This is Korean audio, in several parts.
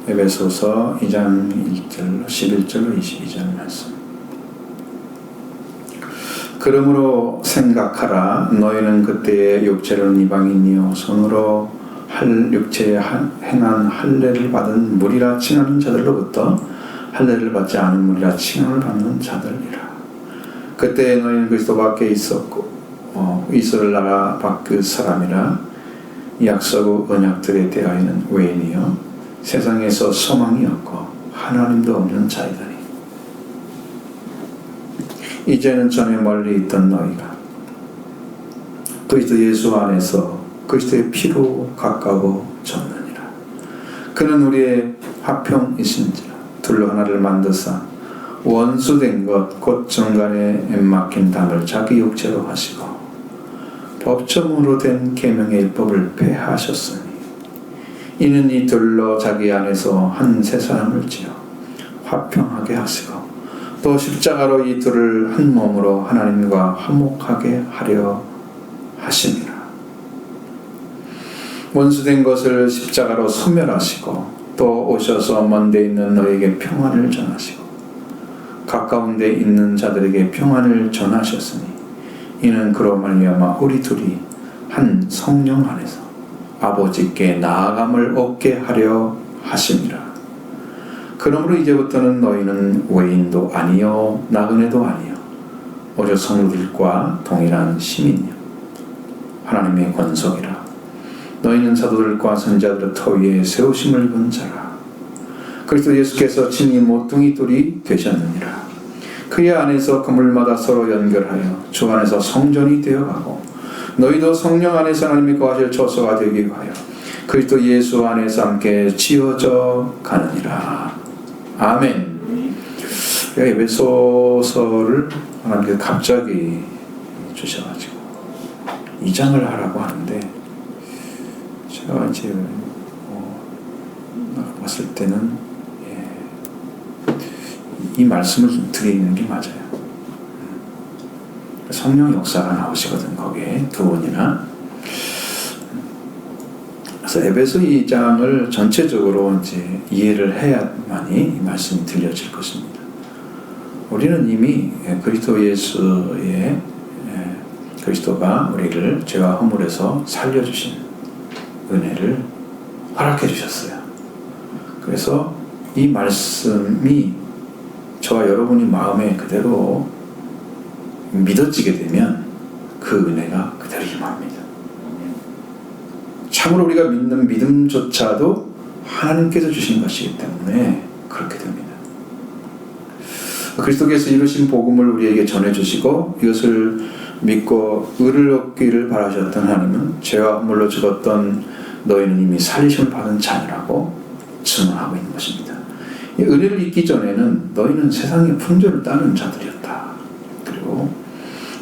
에베소서 2장 1절로 11절로 22절 말씀. 그러므로 생각하라. 너희는 그때의 육체로는 이방인이요 손으로 육체에 행한 할례를 받은 무리라 칭하는 자들로부터 할례를 받지 않은 무리라 칭함을 받는 자들이라. 그때 너희는 그리스도 밖에 있었고 이스라엘 나라 밖의 사람이라. 약속 언약들에 대하여는 외인이요 세상에서 소망이 없고 하나님도 없는 자이다니. 이제는 전에 멀리 있던 너희가 그리스도 예수 안에서 그리스도의 피로 가까워졌느니라. 그는 우리의 화평이신지라. 둘로 하나를 만드사 원수된 것 곧 정간에 막힌 담을 자기 육체로 하시고 법정으로 된 계명의 율법을 폐하셨으니 이는 이 둘로 자기 안에서 한 세 사람을 지어 화평하게 하시고 또 십자가로 이 둘을 한 몸으로 하나님과 화목하게 하려 하심이라. 원수된 것을 십자가로 소멸하시고 또 오셔서 먼 데 있는 너에게 평안을 전하시고 가까운 데 있는 자들에게 평안을 전하셨으니 이는 그로 말미암아 우리 둘이 한 성령 안에서 아버지께 나아감을 얻게 하려 하심이라. 그러므로 이제부터는 너희는 외인도 아니요 나그네도 아니요 오직 성도들과 동일한 시민이요 하나님의 권속이라. 너희는 사도들과 선지자들의 터 위에 세우심을 입은 자라. 그리스도 예수께서 친히 모퉁이 돌이 되셨느니라. 그의 안에서 그물마다 서로 연결하여 주 안에서 성전이 되어가고 너희도 성령 안에서 하나님이 거하실 처소가 되기 위하여 그리스도 예수 안에서 함께 지어져 가느니라. 아멘. 에베소서를 하나님께서 갑자기 주셔가지고 2장을 하라고 하는데 제가 이제 봤을 때는 이 말씀을 드리는 게 맞아요. 성령 역사가 나오시거든 거기에 두 번이나. 그래서 에베소 2장을 전체적으로 이제 이해를 해야만이 이 말씀이 들려질 것입니다. 우리는 이미 그리스도 예수의 그리스도가 우리를 죄와 허물에서 살려주신 은혜를 허락해 주셨어요. 그래서 이 말씀이 저와 여러분이 마음에 그대로 믿어지게 되면 그 은혜가 그대로 임합니다. 참으로 우리가 믿는 믿음조차도 하나님께서 주신 것이기 때문에 그렇게 됩니다. 그리스도께서 이루신 복음을 우리에게 전해주시고 이것을 믿고 의를 얻기를 바라셨던 하나님은 죄와 허물로 죽었던 너희는 이미 살리심을 받은 자녀라고 증언하고 있는 것입니다. 이 은혜를 잊기 전에는 너희는 세상의 풍조를 따르는 자들이었다. 그리고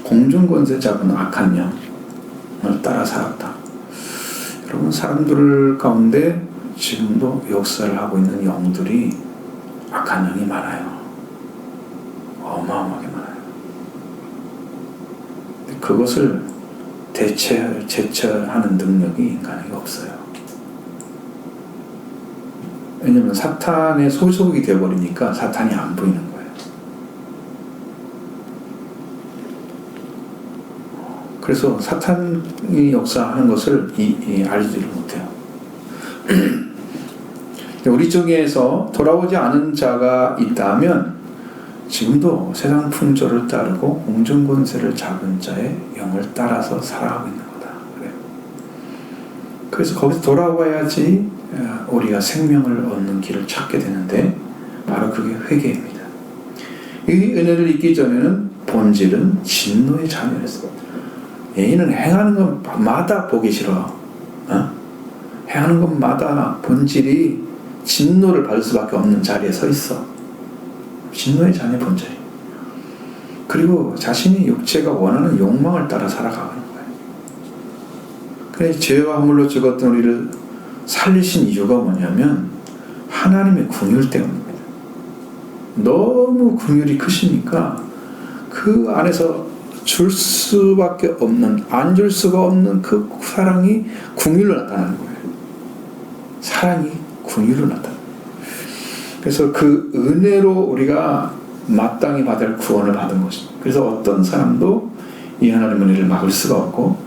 공중권세 잡은 악한 영을 따라 살았다. 여러분, 사람들 가운데 지금도 역사를 하고 있는 영들이 악한 영이 많아요. 어마어마하게 많아요. 그것을 제철하는 능력이 인간에게 없어요. 왜냐하면 사탄의 소속이 되어버리니까 사탄이 안 보이는 거예요. 그래서 사탄이 역사하는 것을 알지를 못해요. 우리 중에서 돌아오지 않은 자가 있다면 지금도 세상 풍조를 따르고 공중권세를 잡은 자의 영을 따라서 살아가고 있는 거다. 그래요. 그래서 거기서 돌아와야지 우리가 생명을 얻는 길을 찾게 되는데 바로 그게 회개입니다. 이 은혜를 잊기 전에는 본질은 진노의 자녀였어. 이는 행하는 것마다 보기 싫어. 행하는 것마다 본질이 진노를 받을 수밖에 없는 자리에 서 있어. 진노의 자녀 본질. 그리고 자신이 육체가 원하는 욕망을 따라 살아가는 거예요. 그래서 죄와 허물로 죽었던 우리를 살리신 이유가 뭐냐면 하나님의 긍휼 때문입니다. 너무 긍휼이 크시니까 그 안에서 줄 수밖에 없는, 안 줄 수가 없는 그 사랑이 긍휼로 나타나는 거예요. 사랑이 긍휼로 나타나요. 그래서 그 은혜로 우리가 마땅히 받을 구원을 받은 것입니다. 그래서 어떤 사람도 이 하나님의 은혜를 막을 수가 없고,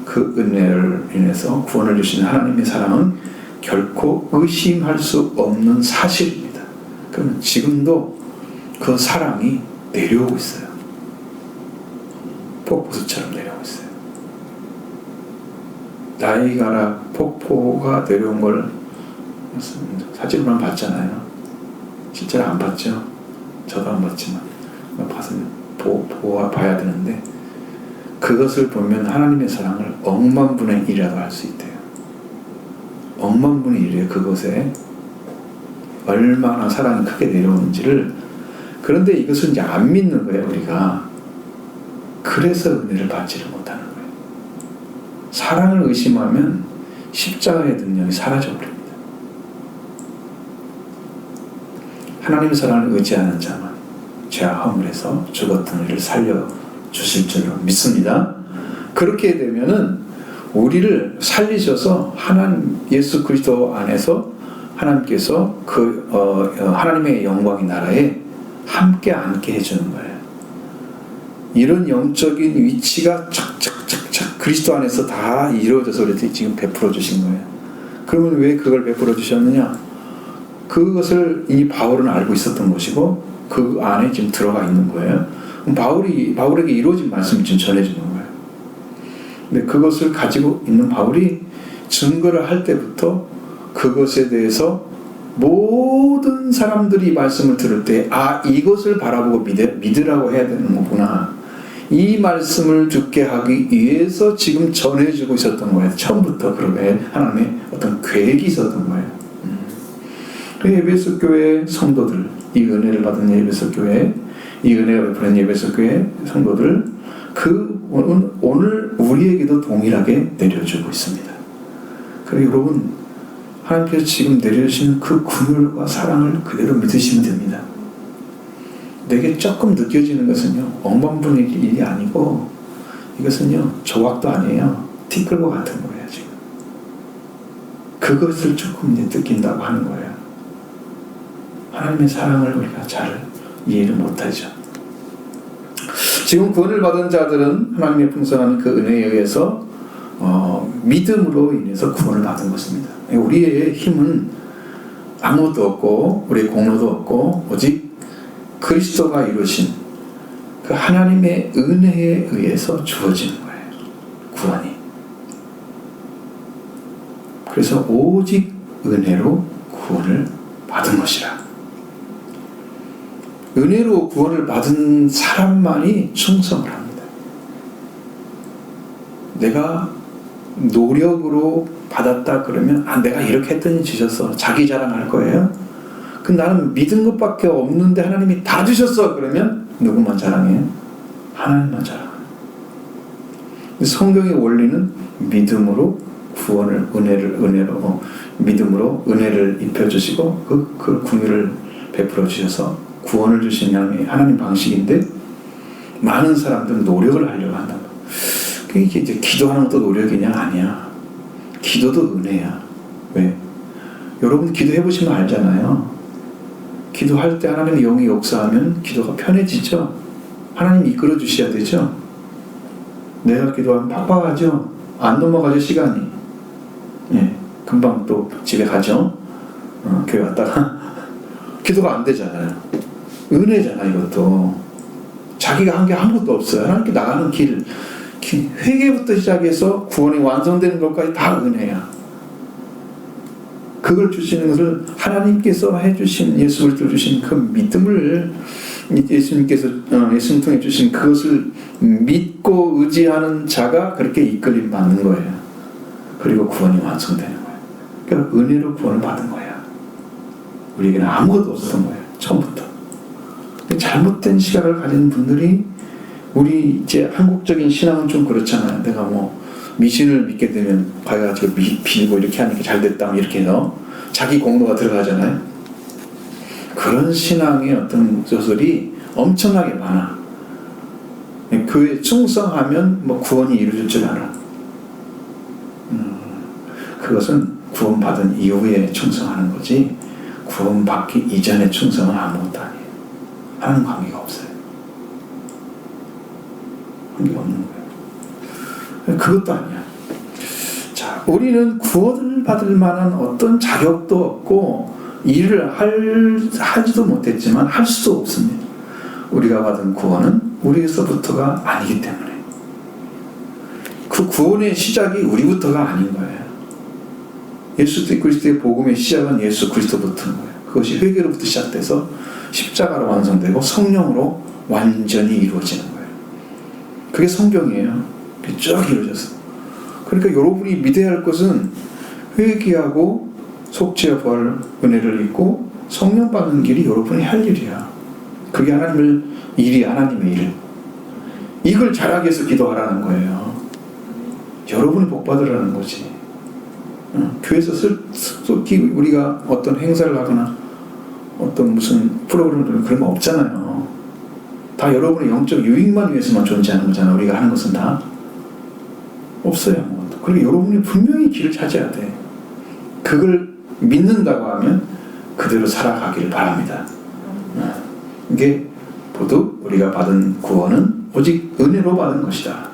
그 은혜를 인해서 구원을 주신 하나님의 사랑은 결코 의심할 수 없는 사실입니다. 그러면 지금도 그 사랑이 내려오고 있어요. 폭포수처럼 내려오고 있어요. 나이가라 폭포가 내려온 걸 사진으로만 봤잖아요. 실제로 안 봤죠. 저도 안 봤지만 봐서 봐야 되는데, 그것을 보면 하나님의 사랑을 억만분의 1이라도 알 수 있대요. 억만분의 1이에요. 그것에 얼마나 사랑이 크게 내려오는지를. 그런데 이것을 이제 안 믿는 거예요, 우리가. 그래서 은혜를 받지를 못하는 거예요. 사랑을 의심하면 십자가의 능력이 사라져버립니다. 하나님의 사랑을 의지하는 자만 죄와 허물에서 죽었던 우리를 살려주실 줄로 믿습니다. 그렇게 되면은 우리를 살리셔서 하나님 예수 그리스도 안에서 하나님께서 하나님의 영광의 나라에 함께 앉게 해주는 거예요. 이런 영적인 위치가 착착착착 그리스도 안에서 다 이루어져서 우리한테 지금 베풀어 주신 거예요. 그러면 왜 그걸 베풀어 주셨느냐? 그것을 이미 바울은 알고 있었던 것이고 그 안에 지금 들어가 있는 거예요. 바울에게 이루어진 말씀을 지금 전해주는 거예요. 근데 그것을 가지고 있는 바울이 증거를 할 때부터 그것에 대해서 모든 사람들이 말씀을 들을 때 이것을 바라보고 믿으라고 해야 되는 거구나. 이 말씀을 듣게 하기 위해서 지금 전해주고 있었던 거예요. 처음부터 그렇게 하나님의 어떤 계획이 있었던 거예요. 그 에베소 교회 성도들, 이 은혜를 받은 에베소 교회, 이 은혜가 베푸는 에베소 교회 성도들, 오늘 우리에게도 동일하게 내려주고 있습니다. 그리고 여러분, 하나님께서 지금 내려주시는 그 긍휼과 사랑을 그대로 믿으시면 됩니다. 내게 조금 느껴지는 것은요, 억만분의 일이 아니고, 이것은요, 조각도 아니에요. 티끌과 같은 거예요, 지금. 그것을 조금 이제 느낀다고 하는 거예요. 하나님의 사랑을 우리가 잘 이해를 못하죠. 지금 구원을 받은 자들은 하나님의 풍성한 그 은혜에 의해서 믿음으로 인해서 구원을 받은 것입니다. 우리의 힘은 아무것도 없고 우리의 공로도 없고 오직 그리스도가 이루신 그 하나님의 은혜에 의해서 주어지는 거예요. 구원이. 그래서 오직 은혜로 구원을 받은 것이라. 은혜로 구원을 받은 사람만이 충성을 합니다. 내가 노력으로 받았다 그러면 내가 이렇게 했더니 주셨어. 자기 자랑할 거예요. 나는 믿은 것밖에 없는데 하나님이 다 주셨어. 그러면 누구만 자랑해요? 하나님만 자랑해요. 성경의 원리는 믿음으로 구원을 믿음으로 은혜를 입혀주시고 그 긍휼을 베풀어 주셔서 구원을 주신 하나님 방식인데, 많은 사람들은 노력을 하려고 한다. 그게 이제 기도하는 것도 노력이냐? 아니야. 기도도 은혜야. 왜? 여러분 기도해보시면 알잖아요. 기도할 때 하나님의 영이 역사하면 기도가 편해지죠. 하나님 이끌어 주셔야 되죠. 내가 기도하면 팍팍하죠. 안 넘어가죠, 시간이. 예, 금방 또 집에 가죠. 교회 왔다가 기도가 안 되잖아요. 은혜잖아. 이것도 자기가 한 게 아무것도 없어요. 하나님께 나가는 길 회개부터 시작해서 구원이 완성되는 것까지 다 은혜야. 그걸 주시는 것을 하나님께서 해주신, 예수 그리스도 주신 그 믿음을 예수님 통해 주신 그것을 믿고 의지하는 자가 그렇게 이끌림 받는 거예요. 그리고 구원이 완성되는 거예요. 그러니까 은혜로 구원을 받은 거야. 우리에게는 아무것도 없었던 거예요. 처음부터. 잘못된 시각을 가진 분들이, 우리 이제 한국적인 신앙은 좀 그렇잖아요. 내가 미신을 믿게 되면 가가지고 빌고 이렇게 하니까 잘 됐다 이렇게 해서 자기 공로가 들어가잖아요. 그런 신앙의 어떤 조설이 엄청나게 많아. 그에 충성하면 구원이 이루어질 줄 알아. 그것은 구원받은 이후에 충성하는 거지, 구원받기 이전의 충성은 아무것도 아니에요. 하나님 관계가 없어요. 관계가 없는 거예요. 그것도 아니야. 자, 우리는 구원을 받을 만한 어떤 자격도 없고 일을 하지도 못했지만 할 수도 없습니다. 우리가 받은 구원은 우리에서부터가 아니기 때문에 그 구원의 시작이 우리부터가 아닌 거예요. 예수 그리스도의 복음의 시작은 예수 그리스도부터인 거예요. 그것이 회개로부터 시작돼서 십자가로 완성되고 성령으로 완전히 이루어지는 거예요. 그게 성경이에요. 쭉 이루어져서. 그러니까 여러분이 믿어야 할 것은 회개하고 속죄와 부활 은혜를 입고 성령 받는 길이 여러분이 할 일이야. 그게 하나님의 일. 이걸 잘하기 위해서 기도하라는 거예요. 여러분이 복 받으라는 거지. 교회에서 우리가 어떤 행사를 하거나 어떤 무슨 프로그램 그런 거 없잖아요. 다 여러분의 영적 유익만 위해서만 존재하는 거잖아. 우리가 하는 것은 다 없어요. 아무것도. 그리고 여러분이 분명히 길을 찾아야 돼. 그걸 믿는다고 하면 그대로 살아가길 바랍니다. 이게 모두 우리가 받은 구원은 오직 은혜로 받은 것이다.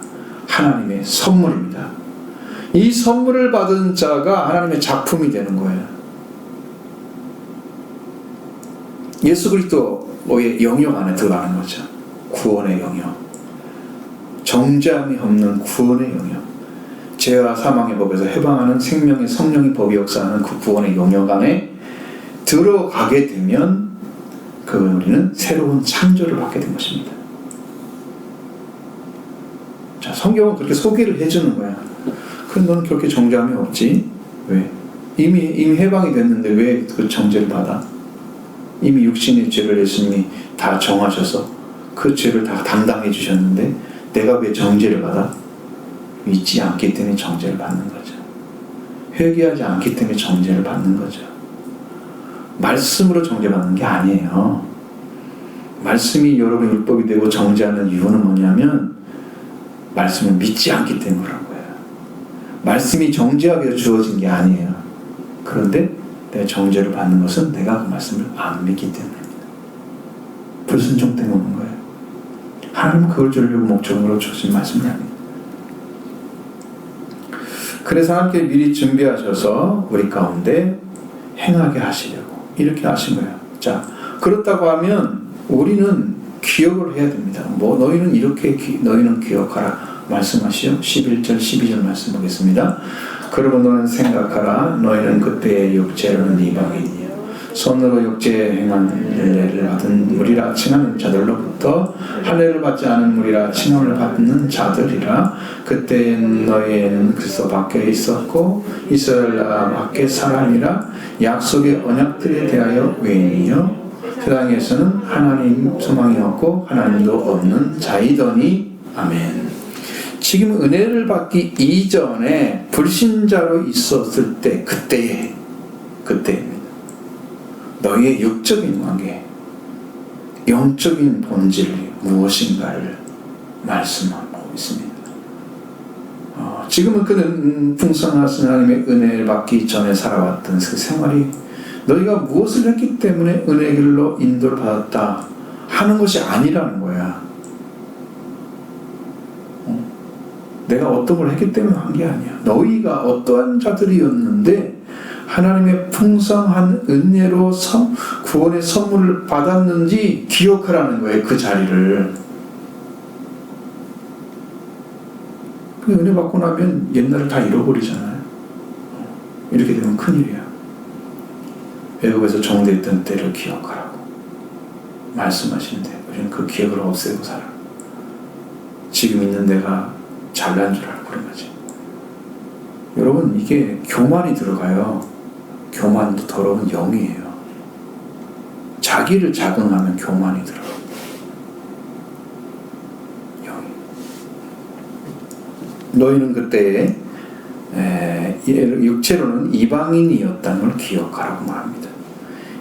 하나님의 선물입니다. 이 선물을 받은 자가 하나님의 작품이 되는 거예요. 예수 그리스도의 영역 안에 들어가는 거죠. 구원의 영역. 정죄함이 없는 구원의 영역. 죄와 사망의 법에서 해방하는 생명의 성령의 법이 역사하는 그 구원의 영역 안에 들어가게 되면 우리는 새로운 창조를 받게 된 것입니다. 자, 성경은 그렇게 소개를 해주는 거야. 그럼 너는 그렇게 정죄함이 없지? 왜? 이미 해방이 됐는데 왜 그 정죄를 받아? 이미 육신의 죄를 예수님이 다 정하셔서 그 죄를 다 담당해 주셨는데 내가 왜 정죄를 받아? 믿지 않기 때문에 정죄를 받는 거죠. 회개하지 않기 때문에 정죄를 받는 거죠. 말씀으로 정죄받는 게 아니에요. 말씀이 여러분의 율법이 되고 정죄하는 이유는 뭐냐면 말씀을 믿지 않기 때문에 그런 거예요. 말씀이 정죄하기 위해서 주어진 게 아니에요. 그런데 내가 정죄를 받는 것은 내가 그 말씀을 안 믿기 때문입니다. 불순종 때문에 오는 거예요. 하나님은 그걸 주려고 목적으로 주신 말씀이 아닙니다. 그래서 하나님께 미리 준비하셔서 우리 가운데 행하게 하시려고 이렇게 하신 거예요. 자, 그렇다고 하면 우리는 기억을 해야 됩니다. 너희는 이렇게 너희는 기억하라 말씀하시오. 11절 12절 말씀 보겠습니다. 그러고 너는 생각하라. 너희는 그때의 육체로는 이방인이요 손으로 육체에 행한 할례를 받은 무리라 칭하는 자들로부터 할례를 받지 않은 무리라 칭함을 받는 자들이라. 그때 너희는 그리스도 밖에 있었고 이스라엘 나라 밖에 사람이라. 약속의 언약들에 대하여 외인이요 세상에서는 하나님 소망이 없고 하나님도 없는 자이더니. 아멘. 지금 은혜를 받기 이전에 불신자로 있었을 때 그때입니다. 너희의 육적인 관계, 영적인 본질이 무엇인가를 말씀하고 있습니다. 지금은 그는 풍성하신 하나님의 은혜를 받기 전에 살아왔던 그 생활이 너희가 무엇을 했기 때문에 은혜의 길로 인도를 받았다 하는 것이 아니라는 거야. 내가 어떤 걸 했기 때문에 한 게 아니야. 너희가 어떠한 자들이었는데 하나님의 풍성한 은혜로 구원의 선물을 받았는지 기억하라는 거예요. 그 자리를. 그 은혜 받고 나면 옛날을 다 잃어버리잖아요. 이렇게 되면 큰일이야. 애굽에서 종되었던 때를 기억하라고 말씀하시는데 우리는 그 기억을 없애고 살아. 지금 있는 내가 잘난 줄 알고 그런 거지. 여러분, 이게 교만이 들어가요. 교만도 더러운 영이에요. 자기를 자긍하면 교만이 들어가. 영이. 너희는 그때 육체로는 이방인이었다는 걸 기억하라고 말합니다.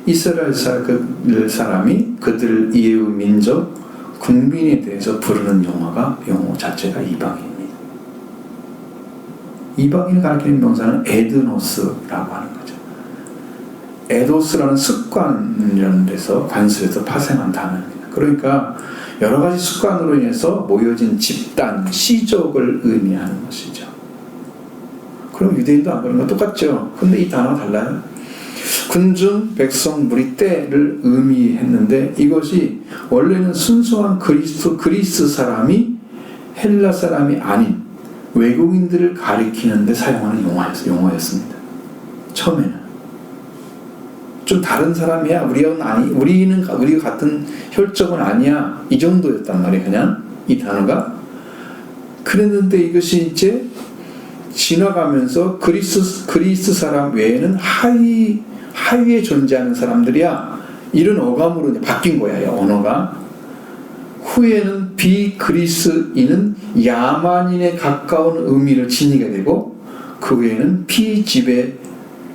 이스라엘 사람이 그들 이웃 민족 국민에 대해서 부르는 용어 자체가 이방인입니다. 이방인을 가리키는 명사는 에드노스라고 하는 거죠. 에도스라는 습관이라는 데서 관습에서 파생한 단어입니다. 그러니까 여러 가지 습관으로 인해서 모여진 집단, 시족을 의미하는 것이죠. 그럼 유대인도 안 그런 거 똑같죠. 근데 이 단어가 달라요. 군중, 백성, 무리 때를 의미했는데 이것이 원래는 순수한 그리스 사람이 헬라 사람이 아닌 외국인들을 가리키는데 사용하는 용어였습니다. 처음에는 좀 다른 사람이야. 우리가 같은 혈족은 아니야. 이 정도였단 말이에요. 그냥 이 단어가. 그랬는데 이것이 이제 지나가면서 그리스 사람 외에는 하위에 존재하는 사람들이야. 이런 어감으로 이제 바뀐 거예요. 언어가. 후에는 비그리스인은 야만인에 가까운 의미를 지니게 되고 그 외에는 피지배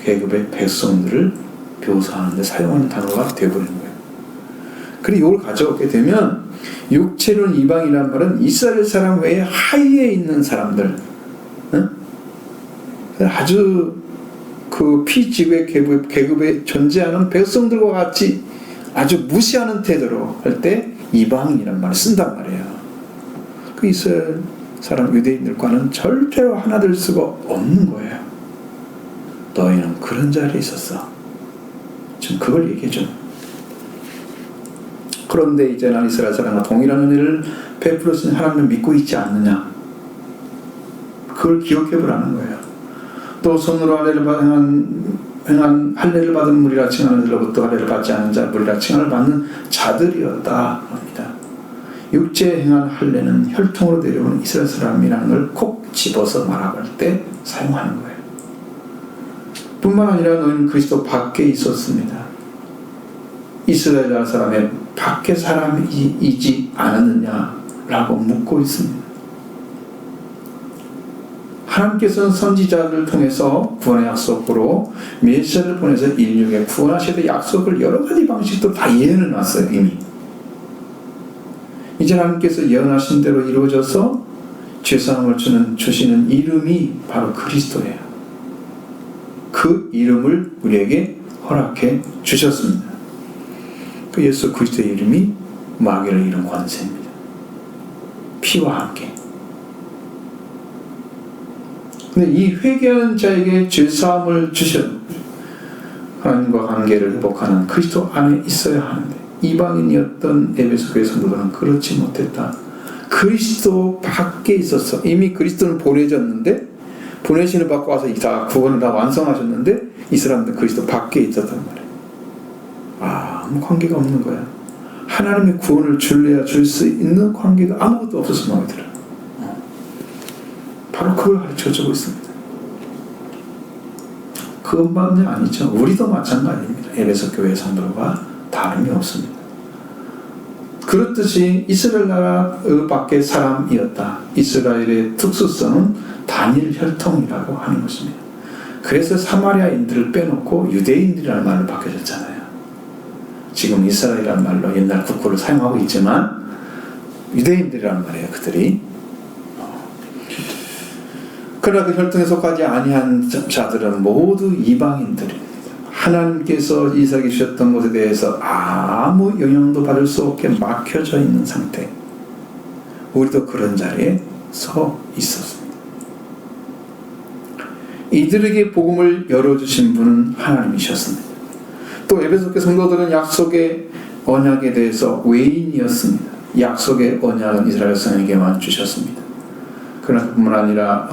계급의 백성들을 묘사하는 데 사용하는 단어가 되어버리는 거예요. 그리고 이걸 가져오게 되면 육체론 이방이라는 말은 이스라엘 사람 외에 하위에 있는 사람들, 아주 그 피지배 계급에 존재하는 백성들과 같이 아주 무시하는 태도로 할 때 이방인이라는 말을 쓴단 말이에요. 그 이스라엘 사람 유대인들과는 절대로 하나 될 수가 없는 거예요. 너희는 그런 자리에 있었어. 지금 그걸 얘기해줘. 그런데 이제 난 이스라엘 사람과 동일한 은혜를 베풀어주신 하나님을 믿고 있지 않느냐. 그걸 기억해보라는 거예요. 또 손으로 행한 할례를 받은 무리라 칭하는 자들로부터 할례를 받지 않은 자 무리라 칭함을 받는 자들이었다 합니다. 육체에 행한 할례는 혈통으로 내려오는 이스라엘 사람이라는 걸 콕 집어서 말할 때 사용하는 거예요. 뿐만 아니라 너희는 그리스도 밖에 있었습니다. 이스라엘 사람의 밖에 사람이지 않았느냐라고 묻고 있습니다. 하나님께서는 선지자들을 통해서 구원의 약속으로 메시아를 보내서 인류에 구원하시되 약속을 여러 가지 방식으로 다 예언해 놨어요. 이미. 이제 하나님께서 예언하신 대로 이루어져서 죄사함을 주시는 이름이 바로 그리스도예요. 그 이름을 우리에게 허락해 주셨습니다. 그 예수 그리스도의 이름이 마귀를 이룬 권세입니다. 피와 함께. 근데 이 회개하는 자에게 죄사함을 주셔 하나님과 관계를 회복하는 그리스도 안에 있어야 하는데 이방인이었던 에베소 교회 성도들은 그렇지 못했다. 그리스도 밖에 있었어. 이미 그리스도는 보내졌는데 보내심을 받고 와서 다 구원을 다 완성하셨는데 이 사람들은 그리스도 밖에 있었단 말이에요. 아무 관계가 없는 거야. 하나님의 구원을 줄래야 줄 수 있는 관계가 아무것도 없어서 마음에 들어요. 바로 그걸 가르쳐주고 있습니다. 그것만이 아니죠. 우리도 마찬가지입니다. 에베소 교회 성도가 다름이 없습니다. 그렇듯이 이스라엘 나라 밖의 사람이었다. 이스라엘의 특수성은 단일 혈통이라고 하는 것입니다. 그래서 사마리아인들을 빼놓고 유대인들이라는 말로 바뀌어졌잖아요. 지금 이스라엘이라는 말로 옛날 국호를 사용하고 있지만 유대인들이라는 말이에요. 그들이. 그러나 그 혈통에 속하지 아니한 자들은 모두 이방인들입니다. 하나님께서 이삭에게 주셨던 것에 대해서 아무 영향도 받을 수 없게 막혀져 있는 상태. 우리도 그런 자리에 서 있었습니다. 이들에게 복음을 열어주신 분은 하나님이셨습니다. 또 에베소교 성도들은 약속의 언약에 대해서 외인이었습니다. 약속의 언약은 이스라엘 백성에게만 주셨습니다. 그러나 그뿐만 아니라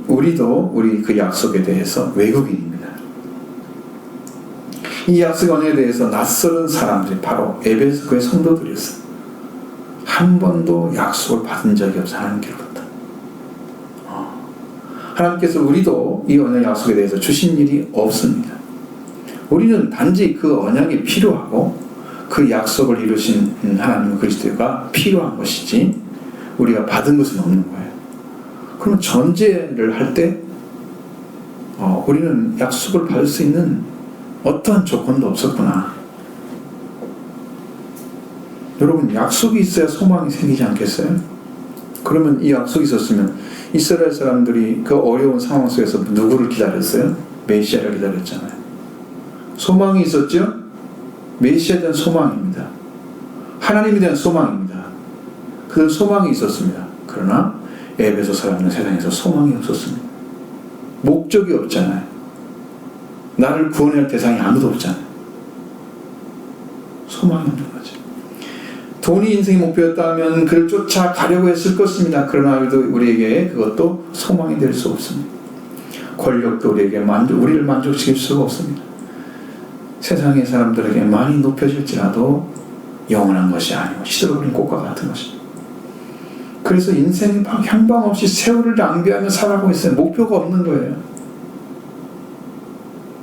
우리도 우리 그 약속에 대해서 외국인입니다. 이 약속의 언약에 대해서 낯설은 사람들이 바로 에베소교의 성도들이었어요. 한 번도 약속을 받은 적이 없어 하나님께로부터. 하나님께서 우리도 이 언약 약속에 대해서 주신 일이 없습니다. 우리는 단지 그 언약이 필요하고 그 약속을 이루신 하나님 그리스도가 필요한 것이지 우리가 받은 것은 없는 거예요. 그럼 전제를 할 때 우리는 약속을 받을 수 있는 어떠한 조건도 없었구나. 여러분, 약속이 있어야 소망이 생기지 않겠어요? 그러면 이 약속이 있었으면 이스라엘 사람들이 그 어려운 상황 속에서 누구를 기다렸어요? 메시아를 기다렸잖아요. 소망이 있었죠? 메시아에 대한 소망입니다. 하나님에 대한 소망입니다. 그 소망이 있었습니다. 그러나 에베소 사람은 세상에서 소망이 없었습니다. 목적이 없잖아요. 나를 구원할 대상이 아무도 없잖아요. 소망이 없는 거죠. 돈이 인생의 목표였다면 그를 쫓아가려고 했을 것입니다. 그러나 우리에게 그것도 소망이 될 수 없습니다. 권력도 우리를 만족시킬 수가 없습니다. 세상의 사람들에게 많이 높여질지라도 영원한 것이 아니고 시들어버린 꽃과 같은 것입니다. 그래서 인생이 향방 없이 세월을 낭비하며 살아가고 있어요. 목표가 없는 거예요.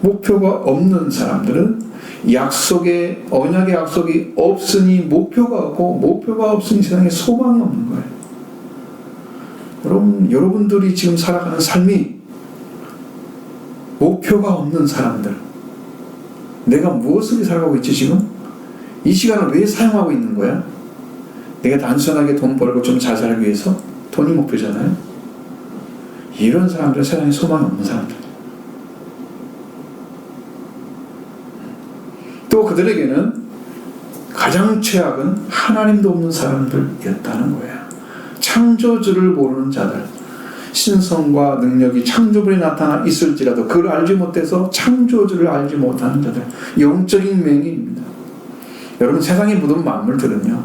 목표가 없는 사람들은 언약의 약속이 없으니 목표가 없고, 목표가 없으니 세상에 소망이 없는 거예요. 여러분들이 지금 살아가는 삶이 목표가 없는 사람들, 내가 무엇을 살아가고 있지 지금? 이 시간을 왜 사용하고 있는 거야? 내가 단순하게 돈 벌고 좀 잘 살기 위해서? 돈이 목표잖아요. 이런 사람들은 세상에 소망이 없는 사람들. 또 그들에게는 가장 최악은 하나님도 없는 사람들이었다는 거예요. 창조주를 모르는 자들, 신성과 능력이 창조물에 나타나 있을지라도 그를 알지 못해서 창조주를 알지 못하는 자들, 영적인 맹인입니다. 여러분, 세상에 묻은 만물들은요,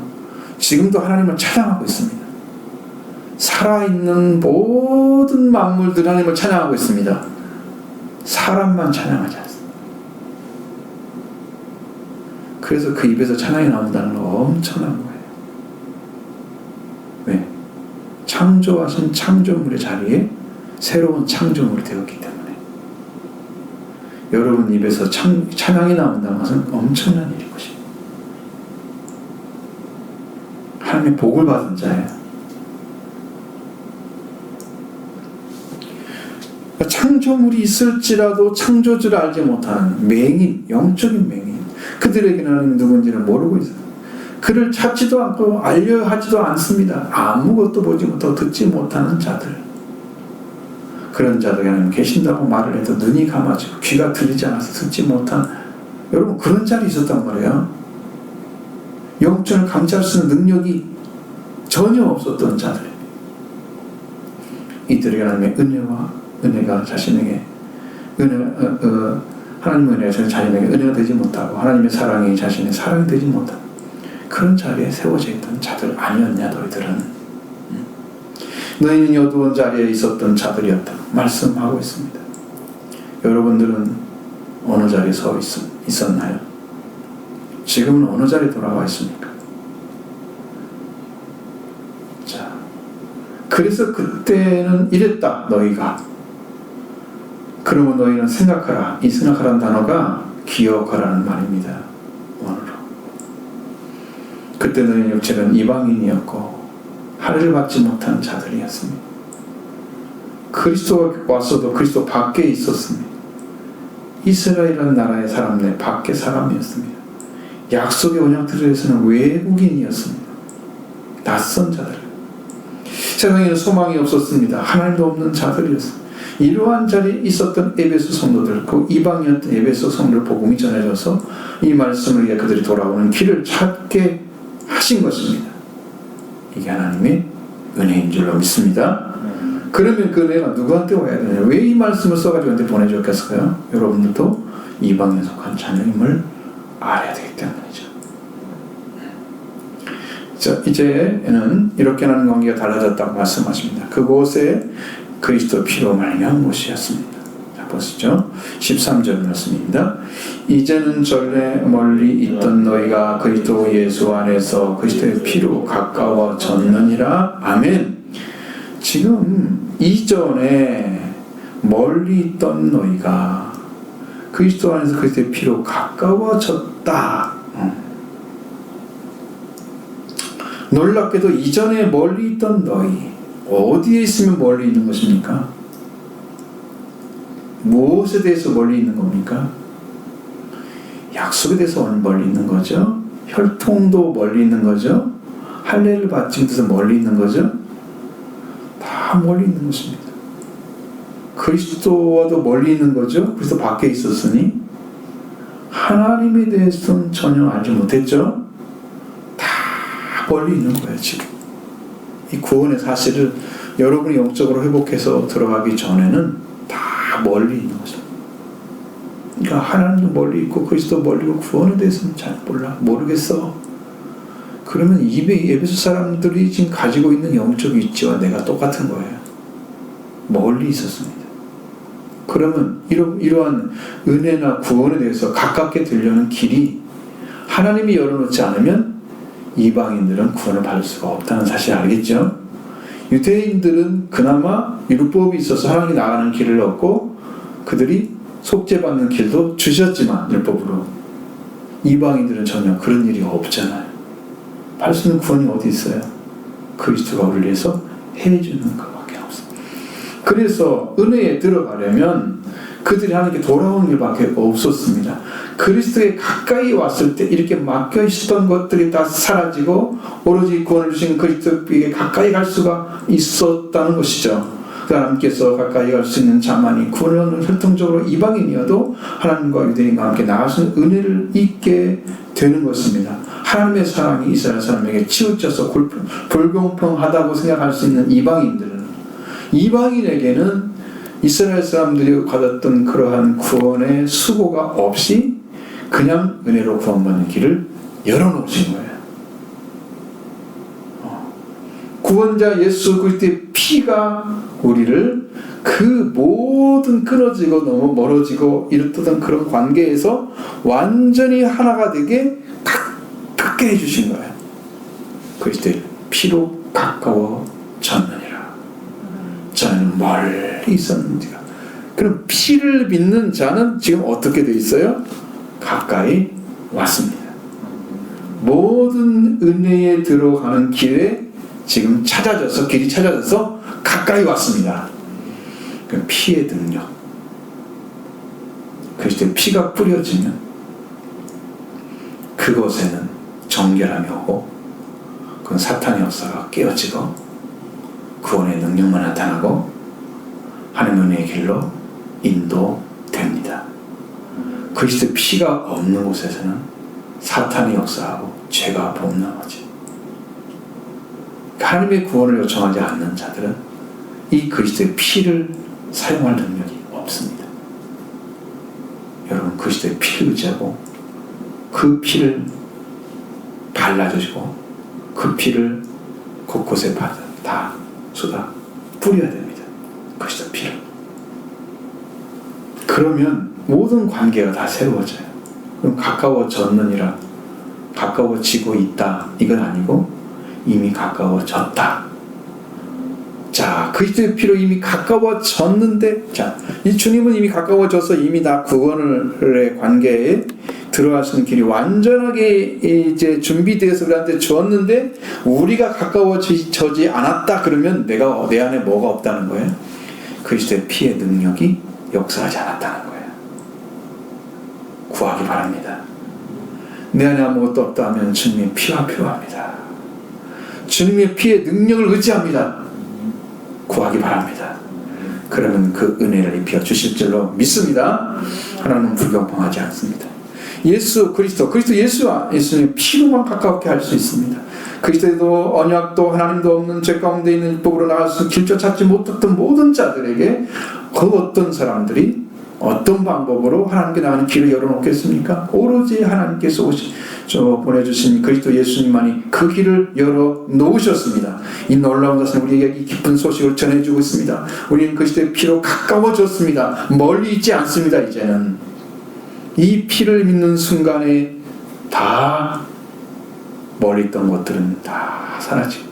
지금도 하나님을 찬양하고 있습니다. 살아있는 모든 만물들 하나님을 찬양하고 있습니다. 사람만 찬양하지 않습니다. 그래서 그 입에서 찬양이 나온다는 건 엄청난 거예요. 왜? 창조하신 창조물의 자리에 새로운 창조물이 되었기 때문에. 여러분 입에서 찬양이 나온다는 것은 엄청난 일인 것입니다. 하나님의 복을 받은 자예요. 창조물이 있을지라도 창조주를 알지 못하는 맹인, 영적인 맹인, 그들에게는 하나님이 누군지를 모르고 있어요. 그를 찾지도 않고 알려 하지도 않습니다. 아무것도 보지 못하고 듣지 못하는 자들, 그런 자들이 하나님 계신다고 말을 해도 눈이 감아지고 귀가 들리지 않아서 듣지 못한, 여러분 그런 자리 있었단 말이에요. 영적을 감지할 수 있는 능력이 전혀 없었던 자들, 이들에게 하나님의 은혜가 자신에게 하나님의 은혜가 자신에게 은혜가 되지 못하고 하나님의 사랑이 자신의 사랑이 되지 못하고 그런 자리에 세워져 있던 자들 아니었냐 너희들은? 너희는 어두운 자리에 있었던 자들이었다 말씀하고 있습니다. 여러분들은 어느 자리에 서 있었나요? 지금은 어느 자리에 돌아와 있습니까? 자, 그래서 그때는 이랬다 너희가. 그러면 너희는 생각하라. 이 생각하라는 단어가 기억하라는 말입니다. 원어로. 그때 너희 육체는 이방인이었고 할례를 받지 못한 자들이었습니다. 그리스도가 왔어도 그리스도 밖에 있었습니다. 이스라엘이라는 나라의 사람 내 밖에 사람이었습니다. 약속의 언약들에서는 외국인이었습니다. 낯선 자들. 세상에는 소망이 없었습니다. 하나님도 없는 자들이었습니다. 이러한 자리에 있었던 에베소 성도들, 그 이방이었던 에베소 성도들 복음이 전해져서 이 말씀을 위해 그들이 돌아오는 길을 찾게 하신 것입니다. 이게 하나님의 은혜인 줄로 믿습니다. 그러면 그 은혜가 누구한테 와야 되냐? 왜 이 말씀을 써가지고 한테 보내줬겠어요? 여러분들도 이방에 속한 자녀임을 알아야 되기 때문이죠. 자, 이제는 이렇게 하는 관계가 달라졌다고 말씀하십니다. 그곳에 그리스도 피로 말미암은 곳이었습니다. 자, 보시죠. 13절 말씀입니다. 이제는 전에 멀리 있던 너희가 그리스도 예수 안에서 그리스도의 피로 가까워졌느니라. 아멘. 지금 이전에 멀리 있던 너희가 그리스도 안에서 그리스도의 피로 가까워졌다. 놀랍게도 이전에 멀리 있던 너희, 어디에 있으면 멀리 있는 것입니까? 무엇에 대해서 멀리 있는 겁니까? 약속에 대해서 멀리 있는 거죠. 혈통도 멀리 있는 거죠. 할례를 받지 못해서 멀리 있는 거죠. 다 멀리 있는 것입니다. 그리스도와도 멀리 있는 거죠. 그리스도 밖에 있었으니 하나님에 대해서는 전혀 알지 못했죠. 다 멀리 있는 거예요. 지금 이 구원의 사실을 여러분이 영적으로 회복해서 들어가기 전에는 다 멀리 있는 거죠. 그러니까 하나님도 멀리 있고 그리스도 멀리 있고 구원에 대해서는 잘 모르겠어. 그러면 에베소 사람들이 지금 가지고 있는 영적 위치와 내가 똑같은 거예요. 멀리 있었습니다. 그러면 이러한 은혜나 구원에 대해서 가깝게 되려는 길이 하나님이 열어놓지 않으면 이방인들은 구원을 받을 수가 없다는 사실 알겠죠? 유대인들은 그나마 율법이 있어서 하나님께 나가는 길을 얻고 그들이 속죄받는 길도 주셨지만 율법으로 이방인들은 전혀 그런 일이 없잖아요. 받을 수 있는 구원이 어디 있어요? 그리스도가 우리를 위해서 해주는 것밖에 없습니다. 그래서 은혜에 들어가려면 그들이 하나님께 돌아오는 길밖에 없었습니다. 그리스도에 가까이 왔을 때 이렇게 막혀 있었던 것들이 다 사라지고 오로지 구원을 주신 그리스도에게 가까이 갈 수가 있었다는 것이죠. 하나님께서 가까이 갈 수 있는 자만이 구원을 혈통적으로 이방인이어도 하나님과 유대인과 함께 나갈 수 있는 은혜를 잊게 되는 것입니다. 하나님의 사랑이 이스라엘 사람에게 치우쳐서 불공평하다고 생각할 수 있는 이방인에게는 이스라엘 사람들이 받았던 그러한 구원의 수고가 없이 그냥 은혜로 구원받는 길을 열어놓으신 거예요. 구원자 예수 그리스도의 피가 우리를 그 모든 끊어지고 너무 멀어지고 이렇던 그런 관계에서 완전히 하나가 되게 가깝게 해주신 거예요. 그리스도의 피로 가까워졌느니라. 저는 멀리 있었는지라. 그럼 피를 믿는 자는 지금 어떻게 되어 있어요? 가까이 왔습니다. 모든 은혜에 들어가는 길에 지금 길이 찾아져서 가까이 왔습니다. 그 피의 능력, 그리스도의 피가 뿌려지면 그곳에는 정결함이 오고 그건 사탄의 역사가 깨어지고 구원의 능력만 나타나고 하나님의 은혜의 길로 인도됩니다. 그리스도의 피가 없는 곳에서는 사탄이 역사하고 죄가 범람하지. 하나님의 구원을 요청하지 않는 자들은 이 그리스도의 피를 사용할 능력이 없습니다. 여러분 그리스도의 피를 의지하고 그 피를 발라주시고 그 피를 곳곳에 다 쏟아 뿌려야 됩니다. 그리스도의 피를. 그러면 모든 관계가 다 새로워져요. 그럼 가까워졌느니라, 가까워지고 있다 이건 아니고 이미 가까워졌다. 자, 그리스도의 피로 이미 가까워졌는데, 자, 이 주님은 이미 가까워져서 이미 다 구원의 관계에 들어가시는 길이 완전하게 이제 준비되어서 우리한테 주었는데 우리가 가까워지지 않았다 그러면 내 안에 뭐가 없다는 거예요? 그리스도의 피의 능력이 역사하지 않았다는 거예요. 구하기 바랍니다. 내 안에 아무것도 없다 하면 주님의 피가 필요합니다. 주님의 피의 능력을 의지합니다. 구하기 바랍니다. 그러면 그 은혜를 입혀 주실 줄로 믿습니다. 하나님은 불공평하지 않습니다. 그리스도 예수님의 피로만 가깝게 할 수 있습니다. 그리스도도 언약도 하나님도 없는 죄 가운데 있는 율법으로 나갈 수 길조 찾지 못했던 모든 자들에게 그 어떤 사람들이 어떤 방법으로 하나님께 나가는 길을 열어놓겠습니까? 오로지 하나님께서 보내주신 그리스도 예수님만이 그 길을 열어놓으셨습니다. 이 놀라운 것은 우리에게 이 기쁜 소식을 전해주고 있습니다. 우리는 그리스도의 피로 가까워졌습니다. 멀리 있지 않습니다. 이제는 이 피를 믿는 순간에 다 멀리 있던 것들은 다 사라지고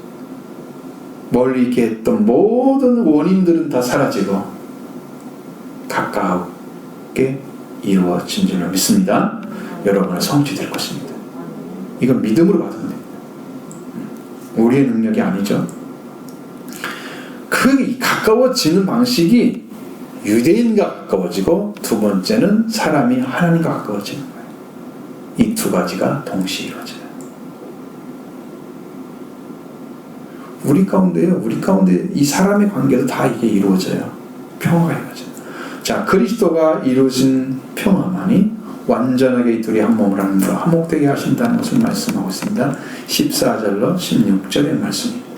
멀리 있게 했던 모든 원인들은 다 사라지고 가깝게 이루어진 줄로 믿습니다. 여러분은 성취될 것입니다. 이건 믿음으로 받으면 됩니다. 우리의 능력이 아니죠. 그 가까워지는 방식이 유대인과 가까워지고 두 번째는 사람이 하나님과 가까워지는 거예요. 이 두 가지가 동시에 이루어져요. 우리 가운데 이 사람의 관계도 다 이게 이루어져요. 평화가 이루어져요. 자, 그리스도가 이루어진 평화만이 완전하게 이 둘이 한 몸을 하는데 화목되게 하신다는 것을 말씀하고 있습니다. 14절로 16절의 말씀입니다.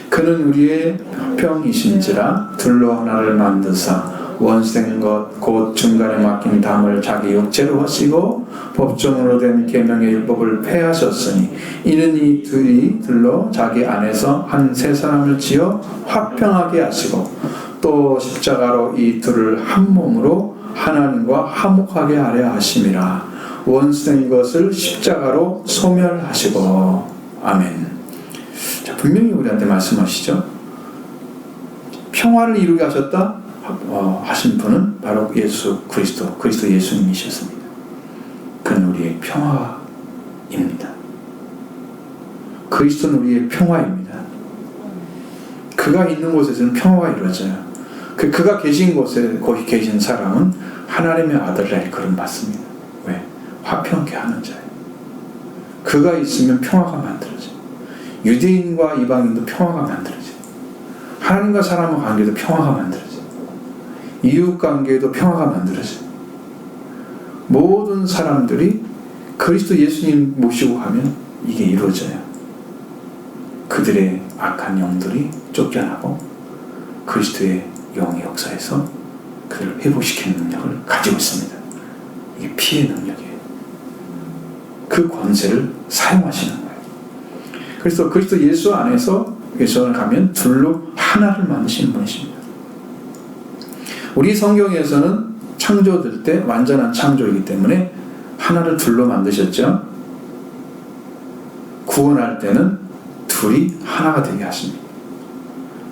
그는 우리의 평이신지라 둘로 하나를 만드사 원수된 것 곧 중간에 막힌 담을 자기 육체로 하시고 법정으로 된 계명의 율법을 폐하셨으니 이는 이 둘이 둘로 자기 안에서 한 세 사람을 지어 화평하게 하시고 또 십자가로 이 둘을 한 몸으로 하나님과 화목하게 하려 하심이라. 원수된 것을 십자가로 소멸하시고. 아멘. 자, 분명히 우리한테 말씀하시죠. 평화를 이루게 하셨다 하신 분은 바로 예수 그리스도 예수님이셨습니다. 그는 우리의 평화입니다. 그리스도는 우리의 평화입니다. 그가 있는 곳에서는 평화가 이루어져요. 그가 계신 곳에 거기 계신 사람은 하나님의 아들을 그름 받습니다. 왜? 화평케 하는 자예요. 그가 있으면 평화가 만들어져요. 유대인과 이방인도 평화가 만들어져요. 하나님과 사람의 관계도 평화가 만들어져요. 이웃관계에도 평화가 만들어져요. 모든 사람들이 그리스도 예수님 모시고 가면 이게 이루어져요. 그들의 악한 영들이 쫓겨나고 그리스도의 영의 역사에서 그들을 회복시키는 능력을 가지고 있습니다. 이게 피의 능력이에요. 그 권세를 사용하시는 거예요. 그래서 그리스도 예수 안에서 예수 안에 가면 둘로 하나를 만드시는 분이십니다. 우리 성경에서는 창조될 때 완전한 창조이기 때문에 하나를 둘로 만드셨죠. 구원할 때는 둘이 하나가 되게 하십니다.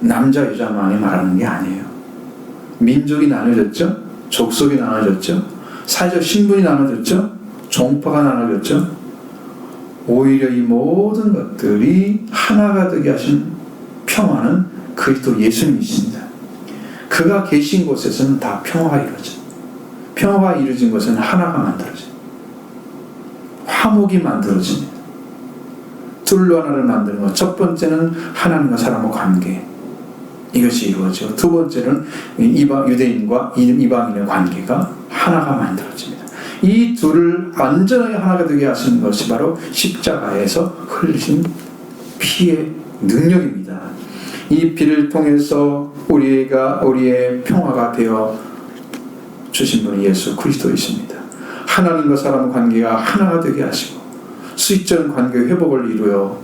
남자 여자만이 말하는 게 아니에요. 민족이 나눠졌죠. 족속이 나눠졌죠. 사회적 신분이 나눠졌죠. 종파가 나눠졌죠. 오히려 이 모든 것들이 하나가 되게 하신 평화는 그리스도 예수님이십니다. 그가 계신 곳에서는 다 평화가 이루어져요. 평화가 이루어진 곳에는 하나가 만들어져요. 화목이 만들어집니다. 둘로 하나를 만드는 것. 첫 번째는 하나님과 사람의 관계. 이것이 이루어지고 두 번째는 유대인과 이방인의 관계가 하나가 만들어집니다. 이 둘을 완전하게 하나가 되게 하시는 것이 바로 십자가에서 흘리신 피의 능력입니다. 이 피를 통해서 우리의 평화가 되어 주신 분이 예수 그리스도이십니다. 하나님과 사람 관계가 하나가 되게 하시고 수직적인 관계 회복을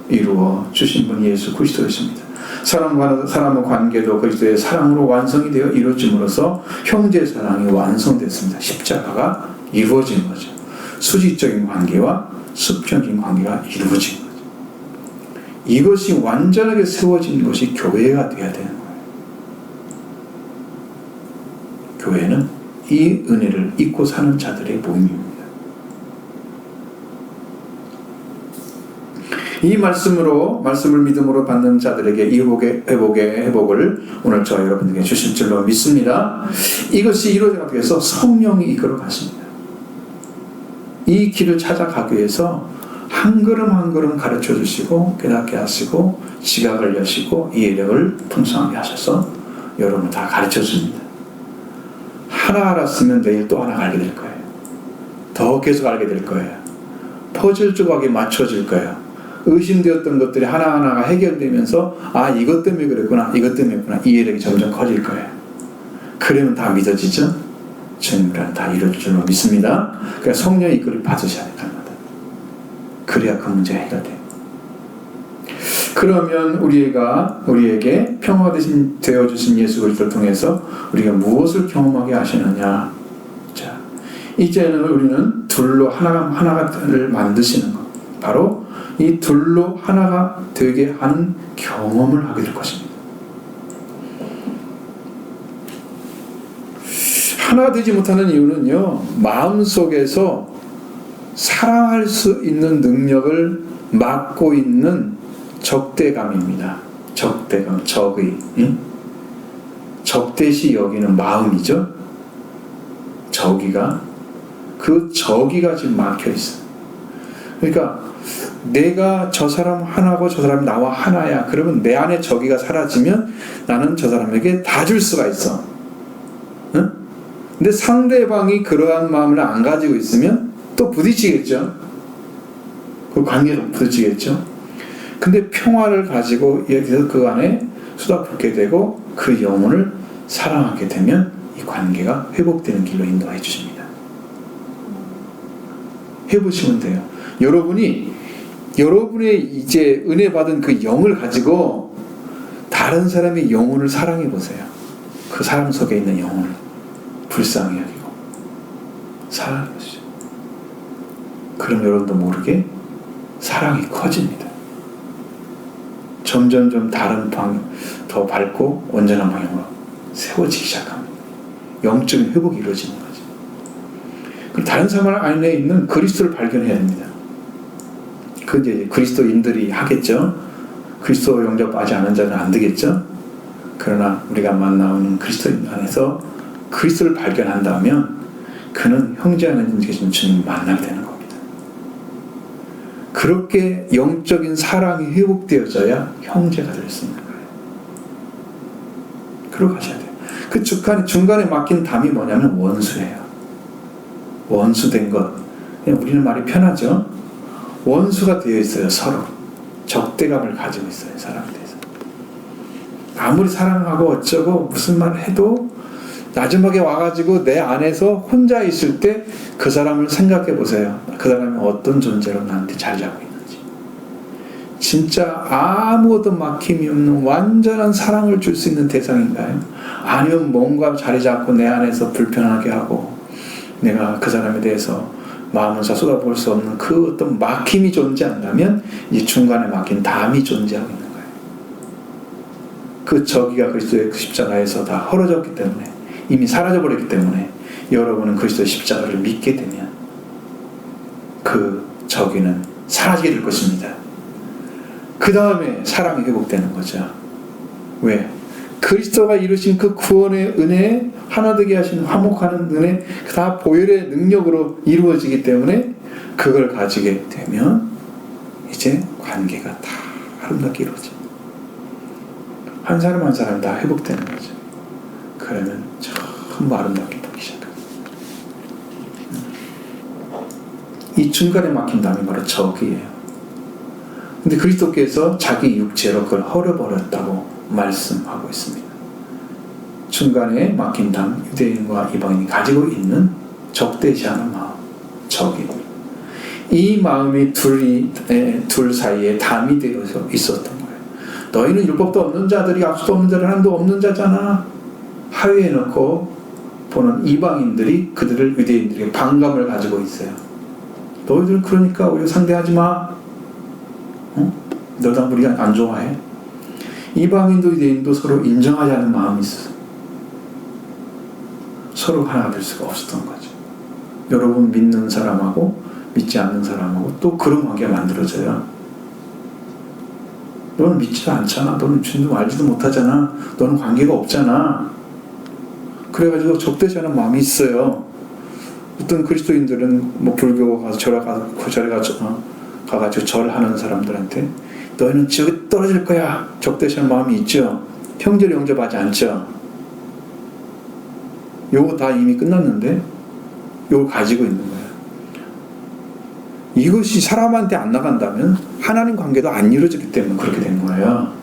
이루어 주신 분이 예수 그리스도이십니다. 사람과 사람의 관계도 그리스도의 사랑으로 완성이 되어 이루어짐으로써 형제 사랑이 완성됐습니다. 십자가가 이루어진 거죠. 수직적인 관계와 수평적인 관계가 이루어진 거죠. 이것이 완전하게 세워진 것이 교회가 되어야 되는 거예요. 교회는 이 은혜를 잊고 사는 자들의 모임입니다. 이 말씀을 믿음으로 받는 자들에게 이 회복을 오늘 저와 여러분에게 주실 줄로 믿습니다. 이것이 이루어지기 위해서 성령이 이끌어 가십니다. 이 길을 찾아가기 위해서 한 걸음 한 걸음 가르쳐 주시고 깨닫게 하시고 지각을 여시고 이해력을 풍성하게 하셔서 여러분을 다 가르쳐 줍니다. 하나 알았으면 내일 또 하나 알게 될 거예요. 더 계속 알게 될 거예요. 퍼즐 조각이 맞춰질 거예요. 의심되었던 것들이 하나하나가 해결되면서 이것 때문에 그랬구나 이것 때문에 그랬구나 이해력이 점점 커질 거예요. 그러면 다 믿어지죠? 주님과는 다 이룰 줄로 믿습니다. 그러니까 성령의 이끌을 받으셔야 돼요. 그래야 그 문제가 해결돼요. 그러면 우리에게 평화가 되어주신 예수 그리스도를 통해서 우리가 무엇을 경험하게 하시느냐. 자, 이제는 우리는 둘로 하나를 만드시는 것. 바로 이 둘로 하나가 되게 하는 경험을 하게 될 것입니다. 하나가 되지 못하는 이유는요, 마음속에서 사랑할 수 있는 능력을 막고 있는 적대감입니다. 적대감, 적의. 적대시 여기는 마음이죠. 그 저기가 지금 막혀 있어요. 그러니까 내가 저 사람 하나고 저 사람이 나와 하나야. 그러면 내 안에 저기가 사라지면 나는 저 사람에게 다 줄 수가 있어. 근데 상대방이 그러한 마음을 안 가지고 있으면 또 부딪히겠죠. 그 관계도 부딪히겠죠. 근데 평화를 가지고 여기서 그 안에 쏟아붓게 되고 그 영혼을 사랑하게 되면 이 관계가 회복되는 길로 인도해 주십니다. 해보시면 돼요. 여러분의 이제 은혜 받은 그 영을 가지고 다른 사람의 영혼을 사랑해 보세요. 그 사람 속에 있는 영혼을 불쌍히 여기고 사랑해 보시죠. 그럼 여러분도 모르게 사랑이 커집니다. 점점점 다른 방향, 더 밝고 온전한 방향으로 세워지기 시작합니다. 영적인 회복이 이루어지는 거죠. 그럼 다른 사람 안에 있는 그리스도를 발견해야 됩니다. 그 이제 그리스도인들이 하겠죠. 그리스도 영접하지 않은 자는 안 되겠죠. 그러나 우리가 만나는 그리스도인 안에서 그리스도를 발견한다면 그는 형제 안에 계신 주님 만나게 되는 겁니다. 그렇게 영적인 사랑이 회복되어져야 형제가 될 수 있는 거예요. 그러고 가셔야 돼요. 그 중간에 막힌 담이 뭐냐면 원수예요. 원수된 것. 그냥 우리는 말이 편하죠. 원수가 되어 있어요. 서로 적대감을 가지고 있어요. 사람에 대해서. 아무리 사랑하고 어쩌고 무슨 말을 해도 마지막에 와가지고 내 안에서 혼자 있을 때 그 사람을 생각해 보세요. 그 사람이 어떤 존재로 나한테 자리 잡고 있는지. 진짜 아무것도 막힘이 없는 완전한 사랑을 줄 수 있는 대상인가요? 아니면 뭔가 자리 잡고 내 안에서 불편하게 하고 내가 그 사람에 대해서 마음을 쏟아볼 수 없는 그 어떤 막힘이 존재한다면 이 중간에 막힌 담이 존재하고 있는 거예요. 그 저기가 그리스도의 십자가에서 다 헐어졌기 때문에 이미 사라져버렸기 때문에 여러분은 그리스도의 십자가를 믿게 되면 그 저기는 사라지게 될 것입니다. 그 다음에 사랑이 회복되는 거죠. 왜? 그리스도가 이루신 그 구원의 은혜, 하나 되게 하신 화목하는 은혜, 다 보혈의 능력으로 이루어지기 때문에 그걸 가지게 되면 이제 관계가 다 아름답게 이루어져요. 한 사람 한 사람 다 회복되는 거죠. 그러면 전부 아름답게 보기 시작합니다. 이 중간에 막힌 담이 바로 적이에요. 근데 그리스도께서 자기 육체로 그걸 헐어버렸다고 말씀하고 있습니다. 중간에 막힌 담, 유대인과 이방인이 가지고 있는 적대시하는 마음, 적입니다. 이 마음이 둘 사이에 담이 되어서 있었던 거예요. 너희는 율법도 없는 자들이 앞서도 없는 자들 한도 없는 자잖아. 하위에 놓고 보는 이방인들이 그들을 유대인들에게 반감을 가지고 있어요. 너희들 그러니까 우리 상대하지 마. 너도 우리가 안 좋아해. 이방인도 유대인도 서로 인정하지 않는 마음이 있어요. 서로 하나 될 수가 없었던 거죠. 여러분 믿는 사람하고 믿지 않는 사람하고 또 그런 관계가 만들어져요. 너는 믿지도 않잖아. 너는 주님도 알지도 못하잖아. 너는 관계가 없잖아. 그래가지고 적대시하는 마음이 있어요. 어떤 그리스도인들은 뭐 불교 가서 절에 가가지고 절하는 사람들한테 너희는 지옥에 떨어질 거야. 적대시하는 마음이 있죠. 형제를 영접하지 않죠. 요거 다 이미 끝났는데 요걸 가지고 있는 거예요. 이것이 사람한테 안 나간다면 하나님 관계도 안 이루어지기 때문에 그렇게 된 거예요.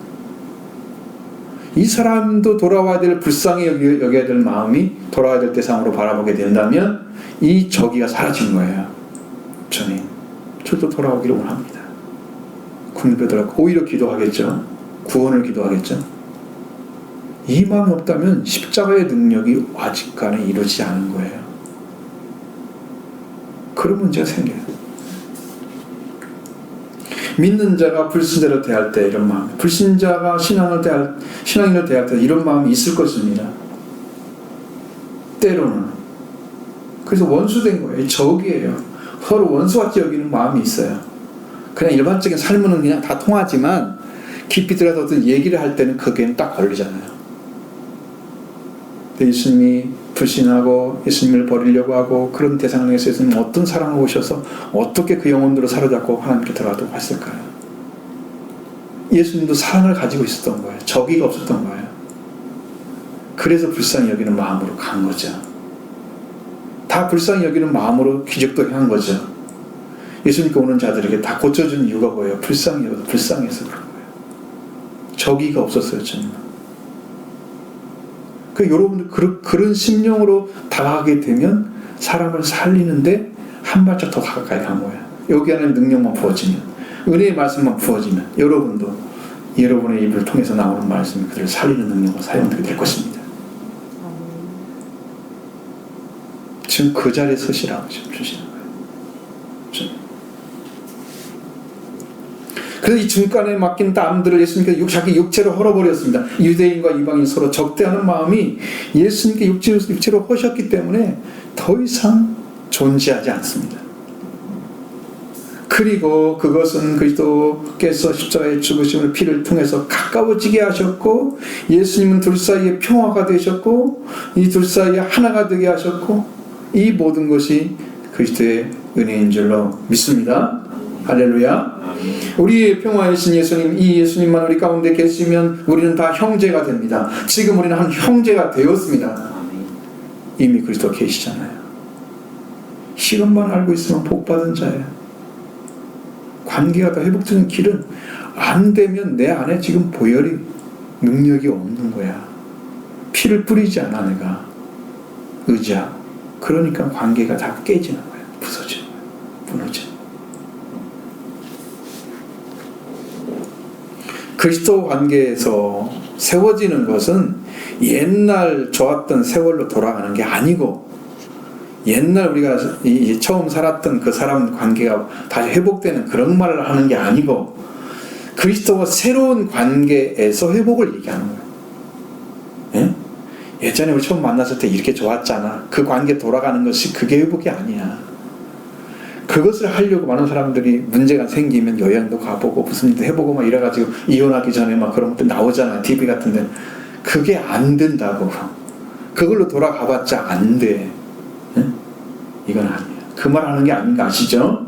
이 사람도 돌아와야 될 불쌍히 여겨야 될 마음이 돌아와야 될 대상으로 바라보게 된다면 이 저기가 사라진 거예요. 주님, 저도 돌아오기를 원합니다. 군배들 오히려 기도하겠죠. 구원을 기도하겠죠. 이 마음이 없다면 십자가의 능력이 아직까지 이루어지지 않은 거예요. 그런 문제가 생겨요. 믿는 자가 불신자로 대할 때 이런 마음, 불신자가 신앙인으로 대할 때 이런 마음이 있을 것입니다. 때로는. 그래서 원수된 거예요. 적이에요. 서로 원수같이 여기는 마음이 있어요. 그냥 일반적인 삶은 그냥 다 통하지만 깊이 들어가서 어떤 얘기를 할 때는 그게 딱 걸리잖아요. 예수님이 불신하고 예수님을 버리려고 하고 그런 대상을 위해서 예수님은 어떤 사랑을 오셔서 어떻게 그 영혼들을 사로잡고 하나님께 들어가도록 했을까요? 예수님도 사랑을 가지고 있었던 거예요. 적의가 없었던 거예요. 그래서 불쌍히 여기는 마음으로 간 거죠. 다 불쌍히 여기는 마음으로 기적도 행한 거죠. 예수님께 오는 자들에게 다 고쳐준 이유가 뭐예요? 불쌍히 여겨서, 불쌍해서 그런 거예요. 저기가 없었어요, 저는. 여러분들 그런 심령으로 다가가게 되면 사람을 살리는데 한 발짝 더 가까이 간 거예요. 여기 안에 능력만 부어지면, 은혜의 말씀만 부어지면 여러분도 여러분의 입을 통해서 나오는 말씀이 그들을 살리는 능력으로 사용되게 될 것입니다. 지금 그 자리에 서시라고 지금 주시는 거예요. 그래서 이 중간에 맡긴 땀들을 예수님께서 자기 육체로 헐어버렸습니다. 유대인과 이방인 서로 적대하는 마음이 예수님께 육체로 허셨기 때문에 더 이상 존재하지 않습니다. 그리고 그것은 그리스도께서 십자가의 죽으심을 피를 통해서 가까워지게 하셨고, 예수님은 둘 사이에 평화가 되셨고, 이 둘 사이에 하나가 되게 하셨고, 이 모든 것이 그리스도의 은혜인 줄로 믿습니다. 할렐루야. 우리의 평화이신 예수님, 이 예수님만 우리 가운데 계시면 우리는 다 형제가 됩니다. 지금 우리는 한 형제가 되었습니다. 이미 그리스도 계시잖아요. 이것만 알고 있으면 복받은 자예요. 관계가 더 회복되는 길은 안 되면 내 안에 지금 보혈이 능력이 없는 거야. 피를 뿌리지 않아 내가 의지하고. 그러니까 관계가 다 깨지는 거야. 부서지는 거야. 무너지는 거야. 그리스도 관계에서 세워지는 것은 옛날 좋았던 세월로 돌아가는 게 아니고, 옛날 우리가 처음 살았던 그 사람 관계가 다시 회복되는 그런 말을 하는 게 아니고, 그리스도와 새로운 관계에서 회복을 얘기하는 거예요. 예? 예전에 우리 처음 만났을 때 이렇게 좋았잖아. 그 관계 돌아가는 것이 그게 회복이 아니야. 그것을 하려고 많은 사람들이 문제가 생기면 여행도 가보고 무슨 일도 해보고 막 이래가지고 이혼하기 전에 막 그런 것도 나오잖아. TV 같은 데는. 그게 안 된다고. 그걸로 돌아가봤자 안 돼. 응? 이건 아니야. 그 말 하는 게 아닌가 아시죠?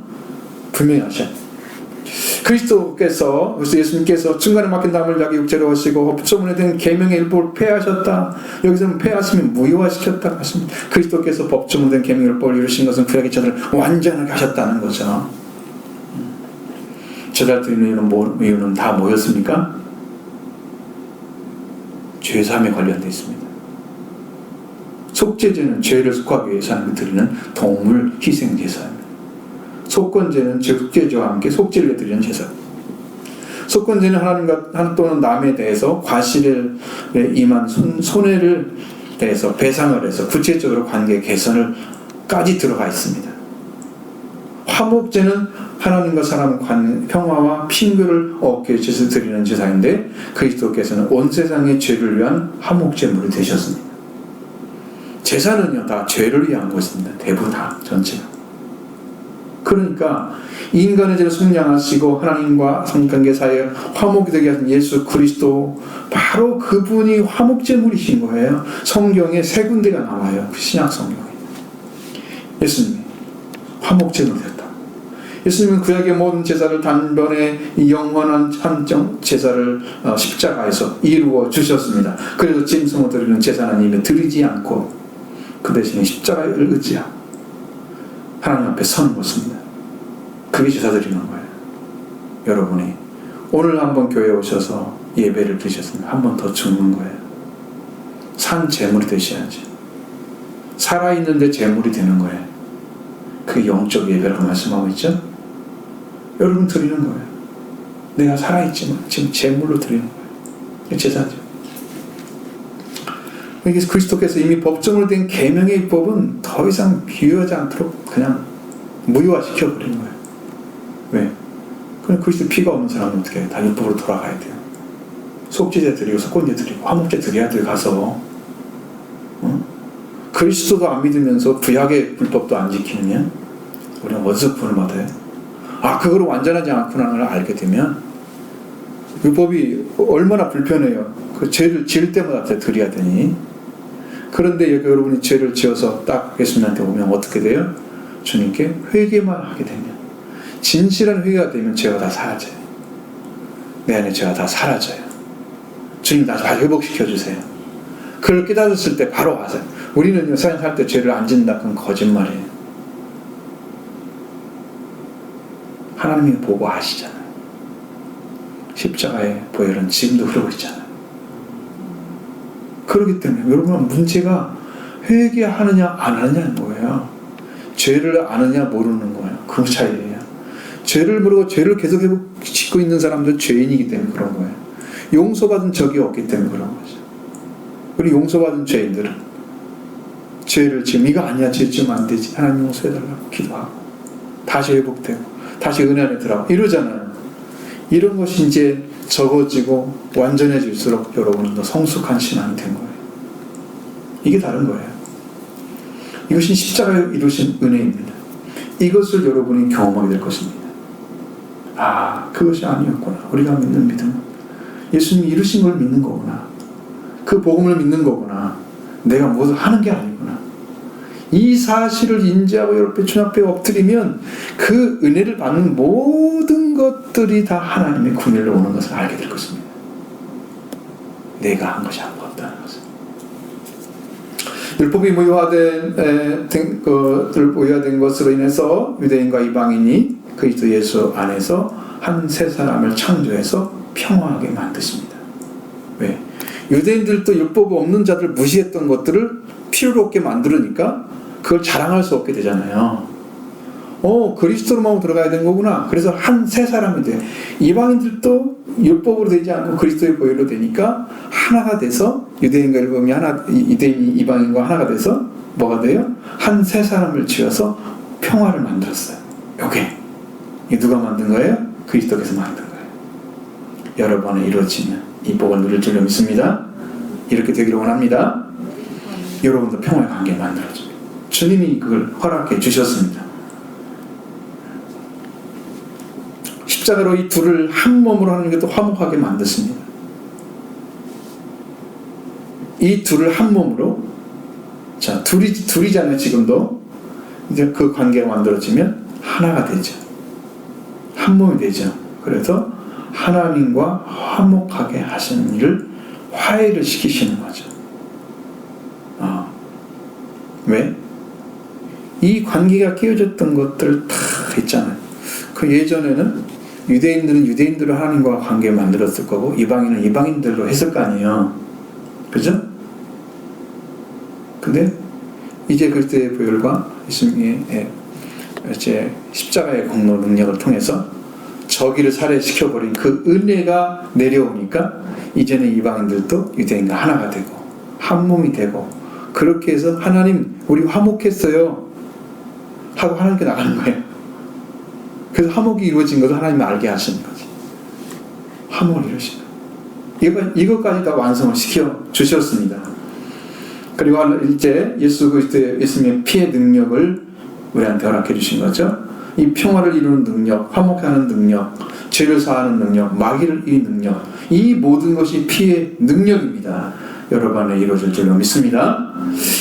분명히 아셔. 그리스도께서, 예수님께서 중간에 막힌 담을 자기 육체로 하시고 법조문에 된 계명의 일부를 폐하셨다. 여기서는 폐하시면 무효화시켰다 하십니다. 그리스도께서 법조문에 된 계명의 일부를 이루신 것은 구약의 자들을 완전하게 하셨다는 거죠. 제자 드리는 이유는 다 뭐였습니까? 죄사함에 관련되어 있습니다. 속죄제는 죄를 속하기 위해서 하나님께 드리는 동물 희생 제사입니다. 속건제는 속죄제와 함께 속죄를 드리는 제사. 속건제는 하나님과 또는 남에 대해서 과실에 임한 손해를 대해서 배상을 해서 구체적으로 관계 개선을까지 들어가 있습니다. 화목제는 하나님과 사람 간 평화와 핑교를 얻기 위해서 드리는 제사인데, 그리스도께서는 온 세상의 죄를 위한 화목제물이 되셨습니다. 제사는요 다 죄를 위한 것입니다. 대부분 다 전체가. 그러니까 인간의 죄를 속량하시고 하나님과 성관계 사이에 화목이 되게 하신 예수 그리스도, 바로 그분이 화목제물이신 거예요. 성경에 세 군데가 나와요. 그 신약 성경에 예수님이 화목제물이 됐다. 예수님은 구약의 모든 제사를 단번에 영원한 한정 제사를 십자가에서 이루어 주셨습니다. 그래서 짐승을 드리는 제사는 이미 드리지 않고 그 대신에 십자가를 의지하고 하나님 앞에 서는 것입니다. 그게 제사 드리는 거예요. 여러분이 오늘 한번 교회에 오셔서 예배를 드렸으면 한 번 더 죽는 거예요. 산 제물이 되셔야지. 살아있는데 제물이 되는 거예요. 그게 영적 예배라고 말씀하고 있죠. 여러분 드리는 거예요. 내가 살아있지만 지금 제물로 드리는 거예요. 제사죠. 그래서 그리스도께서 이미 법정으로 된 계명의 율법은 더 이상 비유하지 않도록 그냥 무효화시켜버린 거예요. 왜? 그럼 그리스도 피가 없는 사람은 어떻게 해요? 다 율법으로 돌아가야 돼요. 속죄제 드리고 속건제 드리고 화목제 드려야 돼. 가서 그리스도도 안 믿으면서 구약의 불법도 안 지키면 우리는 어디서 구원을 받아요? 그거를 완전하지 않구나를 알게 되면 율법이 얼마나 불편해요. 그 죄를 지을 때마다 드려야 되니. 그런데 여기 여러분이 죄를 지어서 딱 예수님한테 오면 어떻게 돼요? 주님께 회개만 하게 되면, 진실한 회개가 되면 죄가 다 사라져요. 내 안에 죄가 다 사라져요. 주님 다시 회복시켜 주세요. 그걸 깨달았을 때 바로 와서 우리는 세상 살 때 죄를 안 짓는다 그건 거짓말이에요. 하나님이 보고 아시잖아요. 십자가의 보혈은 지금도 흐르고 있잖아요. 그렇기 때문에 여러분 문제가 회개하느냐 안 하느냐는 거예요. 죄를 아느냐 모르는 거예요. 그 차이예요. 죄를 모르고 죄를 계속 짓고 있는 사람들 죄인이기 때문에 그런 거예요. 용서받은 적이 없기 때문에 그런 거죠. 우리 용서받은 죄인들은 죄를 지금 이거 아니야, 죄 지으면 안 되지, 하나님 용서해달라고 기도하고 다시 회복되고 다시 은혜 안에 들어가고 이러잖아요. 이런 것이 이제 적어지고 완전해질수록 여러분은 더 성숙한 신앙이 된 거예요. 이게 다른 거예요. 이것이 십자가에 이루신 은혜입니다. 이것을 여러분이 경험하게 될 것입니다. 아, 그것이 아니었구나. 우리가 믿는 믿음은 예수님이 이루신 걸 믿는 거구나. 그 복음을 믿는 거구나. 내가 무엇을 하는 게 아니구나. 이 사실을 인지하고 여러분 주 앞에 엎드리면 그 은혜를 받는 모든 것들이 다 하나님의 군일로 오는 것을 알게 될 것입니다. 내가 한 것이 아무것도 없다는 것을. 율법이 무효화된 것으로 인해서 유대인과 이방인이 그리스도 예수 안에서 한 세 사람을 창조해서 평화하게 만드십니다. 왜? 유대인들도 율법이 없는 자들 무시했던 것들을 필요로 없게 만들으니까 그걸 자랑할 수 없게 되잖아요. 그리스도로만 들어가야 되는 거구나. 그래서 한 세 사람이 돼. 이방인들도 율법으로 되지 않고 그리스도의 보혈로 되니까 하나가 돼서 유대인과 율법이 하나, 유대인 이방인과 하나가 돼서 뭐가 돼요? 한 세 사람을 지어서 평화를 만들었어요. 이게 누가 만든 거예요? 그리스도께서 만든 거예요. 여러 번에 이루어지면 이 복을 누릴 줄로 믿습니다. 이렇게 되기를 원합니다. 여러분도 평화의 관계를 만들어줍니다. 주님이 그걸 허락해 주셨습니다. 십자가로 이 둘을 한 몸으로 하는 것도 화목하게 만드십니다. 이 둘을 한 몸으로, 자, 둘이잖아요, 지금도. 이제 그 관계가 만들어지면 하나가 되죠. 한 몸이 되죠. 그래서 하나님과 화목하게 하시는 일을 화해를 시키시는 거죠. 왜? 이 관계가 깨어졌던 것들 다 있잖아요. 그 예전에는 유대인들은 유대인들로 하나님과 관계 만들었을 거고 이방인은 이방인들로 했을 거 아니에요. 그죠? 근데 이제 그리스도의 보혈과 예수님의 이제 십자가의 공로 능력을 통해서 저기를 살해시켜버린 그 은혜가 내려오니까 이제는 이방인들도 유대인과 하나가 되고 한 몸이 되고 그렇게 해서 하나님 우리 화목했어요 하고 하나님께 나가는 거예요. 그래서 화목이 이루어진 것을 하나님이 알게 하시는 거지. 화목을 이루시는 거예요. 이것까지 다 완성을 시켜 주셨습니다. 그리고 이제 예수 그리스도의 예수님의 피의 능력을 우리한테 허락해 주신 거죠. 이 평화를 이루는 능력, 화목하는 능력, 죄를 사하는 능력, 마귀를 이기는 능력, 이 모든 것이 피의 능력입니다. 여러분 안에 이루어질 줄로 믿습니다.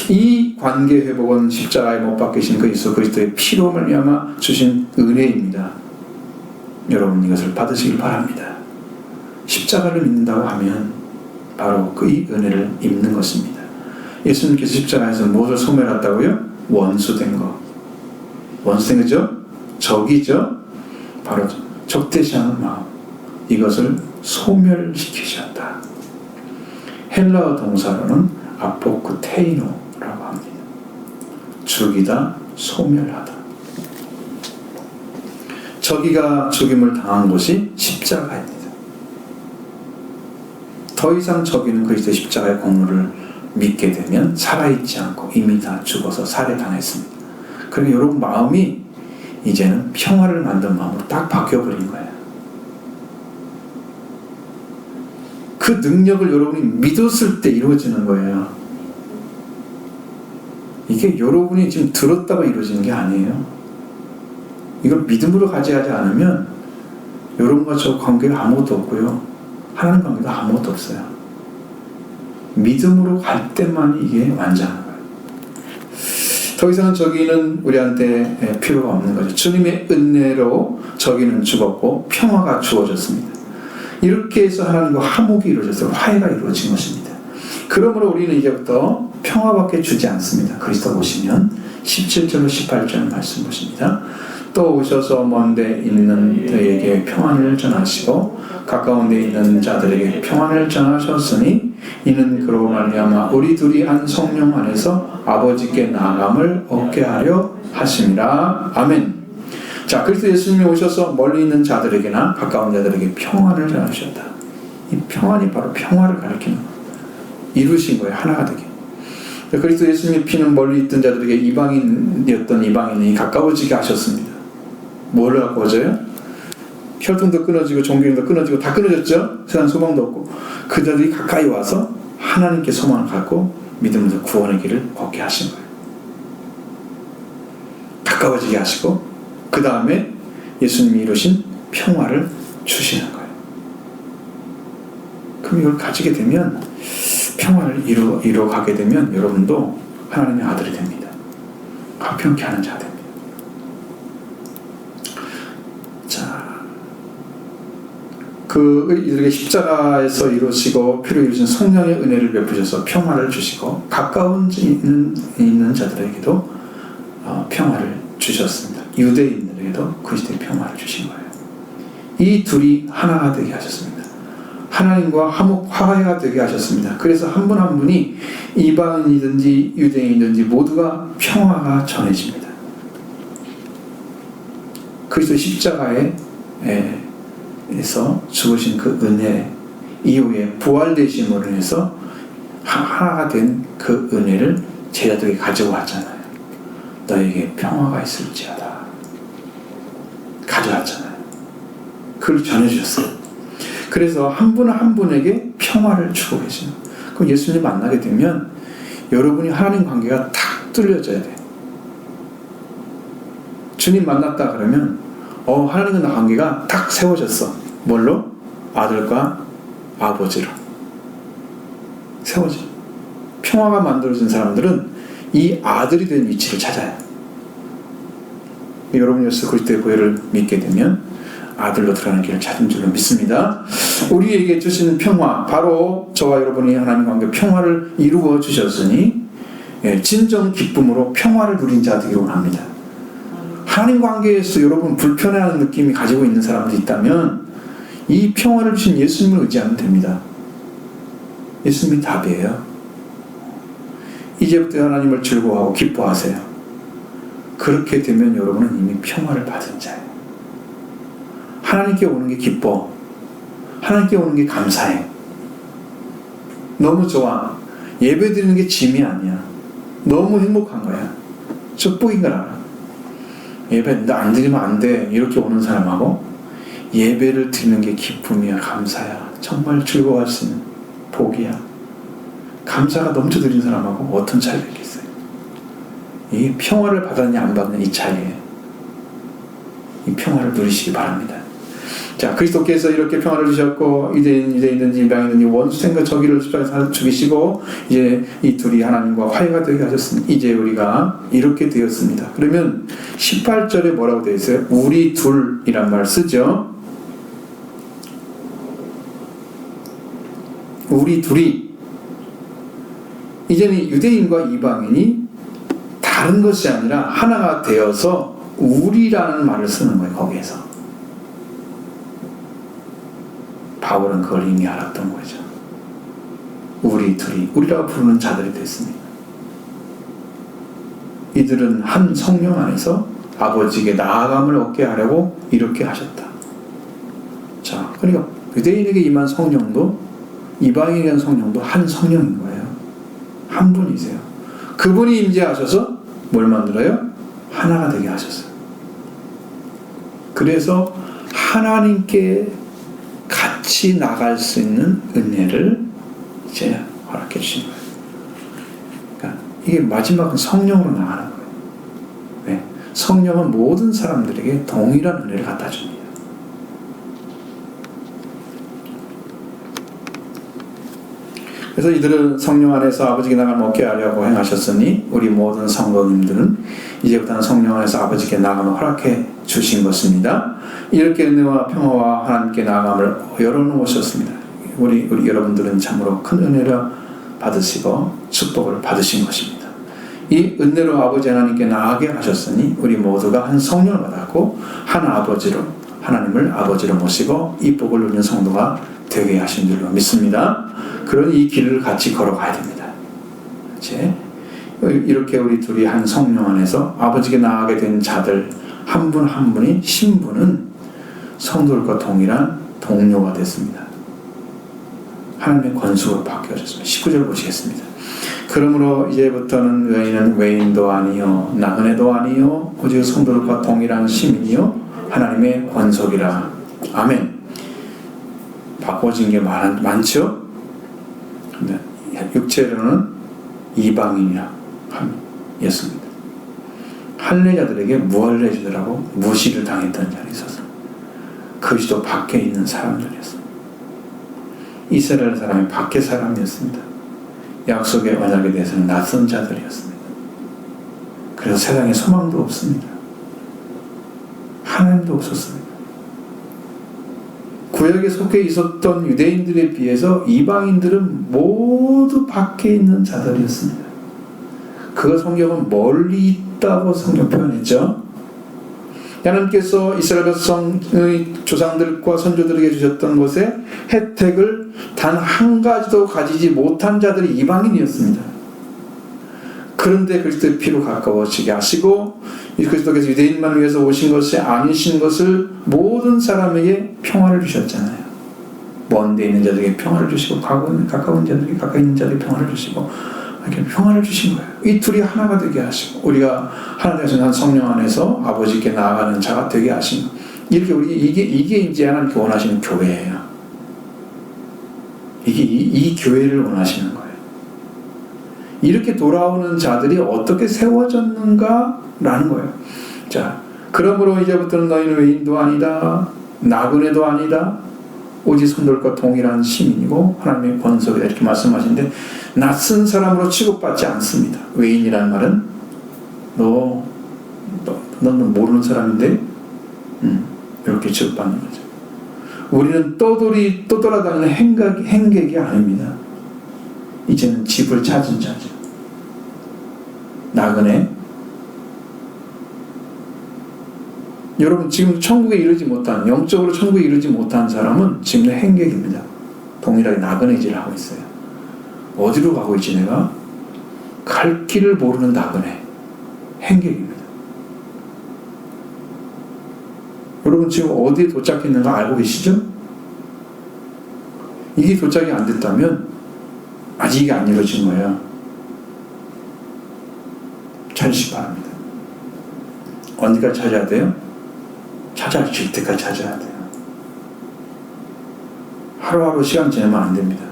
이 관계 회복은 십자가에 못 박히신 그 예수 그리스도의 피로 말미암아 주신 은혜입니다. 여러분 이것을 받으시길 바랍니다. 십자가를 믿는다고 하면 바로 그 이 은혜를 입는 것입니다. 예수님께서 십자가에서 무엇을 소멸했다고요? 원수된 거. 원수된 거죠? 적이죠? 바로 적대시하는 마음. 이것을 소멸시키셨다. 헬라어 동사로는 아포크테이노라고 합니다. 죽이다, 소멸하다. 저기가 죽임을 당한 곳이 십자가입니다. 더 이상 저기는 그리스도의 십자가의 공로를 믿게 되면 살아있지 않고 이미 다 죽어서 살해당했습니다. 그러니 여러분 마음이 이제는 평화를 만든 마음으로 딱 바뀌어버린 거예요. 그 능력을 여러분이 믿었을 때 이루어지는 거예요. 이게 여러분이 지금 들었다고 이루어지는 게 아니에요. 이걸 믿음으로 가져가지 않으면 여러분과 저 관계가 아무것도 없고요. 하나님 관계가 아무것도 없어요. 믿음으로 갈 때만 이게 완전한 거예요. 더 이상 저기는 우리한테 필요가 없는 거죠. 주님의 은혜로 저기는 죽었고 평화가 주어졌습니다. 이렇게 해서 하나님과 화목이 이루어졌어요. 화해가 이루어진 것입니다. 그러므로 우리는 이제부터 평화밖에 주지 않습니다. 그리스도 보시면 17절로 18절 말씀 보십니다. 또 오셔서 먼 데 있는 저에게 평안을 전하시고 가까운 데 있는 자들에게 평안을 전하셨으니 이는 그로 말미암아 우리 둘이 한 성령 안에서 아버지께 나아감을 얻게 하려 하심이라. 아멘. 자, 그리스도 예수님이 오셔서 멀리 있는 자들에게나 가까운 자들에게 평안을 전하셨다. 이 평안이 바로 평화를 가리키는 거예요. 이루신 거예요. 하나가 되게. 그리스도 예수님의 피는 멀리 있던 자들에게 이방인이었던 이방인이 가까워지게 하셨습니다. 뭘 가까워져요? 혈통도 끊어지고 종교도 끊어지고 다 끊어졌죠. 세상 소망도 없고 그 자들이 가까이 와서 하나님께 소망을 갖고 믿으면서 구원의 길을 걷게 하신 거예요. 가까워지게 하시고 그 다음에 예수님이 이루신 평화를 주시는 거예요. 그럼 이걸 가지게 되면 평화를 이루어가게 되면 여러분도 하나님의 아들이 됩니다. 화평케 하는 자 됩니다. 자, 이들에게 십자가에서 이루시고 피로 이루신 성령의 은혜를 베푸셔서 평화를 주시고 가까운 있는 자들에게도 평화를 주셨습니다. 유대인들에게도 그리스도의 평화를 주신 거예요. 이 둘이 하나가 되게 하셨습니다. 하나님과 화해가 되게 하셨습니다. 그래서 한 분 한 분이 이방인이든지 유대인이든지 모두가 평화가 전해집니다. 그리스도 십자가에서 죽으신 그 은혜 이후에 부활되심으로 인해서 하나가 된 그 은혜를 제자들에게 가지고 왔잖아요. 너에게 평화가 있을지어다. 가져왔잖아요. 그걸 전해주셨어요. 그래서 한 분 한 분에게 평화를 주고 계시는. 그럼 예수님 만나게 되면 여러분이 하나님 관계가 탁 뚫려져야 돼요. 주님 만났다 그러면 하나님과 관계가 탁 세워졌어. 뭘로? 아들과 아버지로 세워져. 평화가 만들어진 사람들은 이 아들이 된 위치를 찾아요. 여러분이 예수 그리스도의 보혈을 믿게 되면 아들로 들어가는 길을 찾은 줄로 믿습니다. 우리에게 주신 평화, 바로 저와 여러분이 하나님 관계 평화를 이루어 주셨으니 진정 기쁨으로 평화를 누린 자 되기를 원합니다. 하나님 관계에서 여러분 불편해하는 느낌이 가지고 있는 사람들이 있다면 이 평화를 주신 예수님을 의지하면 됩니다. 예수님이 답이에요. 이제부터 하나님을 즐거워하고 기뻐하세요. 그렇게 되면 여러분은 이미 평화를 받은 자예요. 하나님께 오는 게 기뻐. 하나님께 오는 게 감사해. 너무 좋아. 예배 드리는 게 짐이 아니야. 너무 행복한 거야. 축복인 걸 알아. 예배 안 드리면 안 돼. 이렇게 오는 사람하고 예배를 드리는 게 기쁨이야. 감사야. 정말 즐거워할 수 있는 복이야. 감사가 넘쳐드린 사람하고 어떤 차이가 있겠어요? 이 평화를 받았냐 안 받느냐 이 차이에 이 평화를 누리시기 바랍니다. 자, 그리스도께서 이렇게 평화를 주셨고 유대인이든지 이방인이든지 원수생과 저기를 십자가에서 죽이시고 이제 이 둘이 하나님과 화해가 되게 하셨습니다. 이제 우리가 이렇게 되었습니다. 그러면 18절에 뭐라고 되어 있어요? 우리 둘이란 말 쓰죠. 우리 둘이 이제는 유대인과 이방인이 다른 것이 아니라 하나가 되어서 우리라는 말을 쓰는 거예요. 거기에서 바울은 그걸 이미 알았던 거죠. 우리 둘이 우리라고 부르는 자들이 됐습니다. 이들은 한 성령 안에서 아버지에게 나아감을 얻게 하려고 이렇게 하셨다. 자, 그러니까 유대인에게 임한 성령도 이방인에게 임한 성령도 한 성령인 거예요. 한 분이세요. 그분이 임재하셔서 뭘 만들어요? 하나가 되게 하셨어요. 그래서 하나님께 같이 나갈 수 있는 은혜를 이제 허락해 주신 거예요. 그러니까 이게 마지막은 성령으로 나가는 거예요. 네. 성령은 모든 사람들에게 동일한 은혜를 갖다 줍니다. 그래서 이들은 성령 안에서 아버지께 나감을 얻게 하려고 행하셨으니 우리 모든 성도님들은 이제부터는 성령 안에서 아버지께 나감을 허락해 주신 것입니다. 이렇게 은혜와 평화와 하나님께 나감을 열어놓으셨습니다. 우리 여러분들은 참으로 큰 은혜라 받으시고 축복을 받으신 것입니다. 이 은혜로 아버지 하나님께 나아가게 하셨으니 우리 모두가 한 성령을 받았고 한 아버지로 하나님을 아버지로 모시고 이 복을 누리는 성도가 되게 하신 줄로 믿습니다. 그런 이 길을 같이 걸어가야 됩니다. 이제 이렇게 우리 둘이 한 성령 안에서 아버지께 나아가게 된 자들 한 분 한 분이 신분은 성도들과 동일한 동료가 됐습니다. 하나님의 권속으로 바뀌어졌습니다. 19절 보시겠습니다. 그러므로 이제부터는 외인은 외인도 아니요 나그네도 아니요 오직 성도들과 동일한 시민이요 하나님의 권속이라. 아멘. 바꿔진 게 많죠? 육체로는 이방인이라 였습니다. 할례자들에게 무할례자들하고 무시를 당했던 자리에 있어서 그리스도 밖에 있는 사람들이었습니다. 이스라엘 사람이 밖에 사람이었습니다. 약속의 언약에 대해서는 낯선 자들이었습니다. 그래서 세상에 소망도 없습니다. 하나님도 없었습니다. 구약에 속해 있었던 유대인들에 비해서 이방인들은 모두 밖에 있는 자들이었습니다. 그 성경은 멀리 있다고 성경 표현했죠. 하나님께서 이스라엘 백성의 조상들과 선조들에게 주셨던 것에 혜택을 단 한 가지도 가지지 못한 자들이 이방인이었습니다. 그런데 그리스도의 피로 가까워지게 하시고 그리스도께서 유대인만을 위해서 오신 것이 아니신 것을 모든 사람에게 평화를 주셨잖아요. 먼 데 있는 자들에게 평화를 주시고 가까운 자들에게 가까이 있는 자들에게 평화를 주시고 이렇게 평화를 주신 거예요. 이 둘이 하나가 되게 하시고 우리가 하나 되신 한 성령 안에서 아버지께 나아가는 자가 되게 하신 이렇게 이게 이제 하나님께 원하시는 교회예요. 이 교회를 원하시는 거예요. 이렇게 돌아오는 자들이 어떻게 세워졌는가라는 거예요. 자, 그러므로 이제부터는 너희는 외인도 아니다, 나그네도 아니다, 오직 성도들과 동일한 시민이고 하나님의 권속이다 이렇게 말씀하시는데 낯선 사람으로 취급받지 않습니다. 외인이라는 말은 너는 모르는 사람인데 이렇게 취급받는 거죠. 우리는 떠돌아다니는 행객이 아닙니다. 이제는 집을 찾은 자죠. 나그네. 여러분 지금 천국에 이르지 못한 영적으로 천국에 이르지 못한 사람은 지금 행객입니다. 동일하게 나그네질을 하고 있어요. 어디로 가고 있지 내가? 갈 길을 모르는 나그네. 행객입니다. 여러분 지금 어디에 도착했는가 알고 계시죠? 이게 도착이 안 됐다면 아직 이게 안 이루어진 거예요. 찾으시기 바랍니다. 언제까지 찾아야 돼요? 찾아질 때까지 찾아야 돼요. 하루하루 시간 지나면 안 됩니다.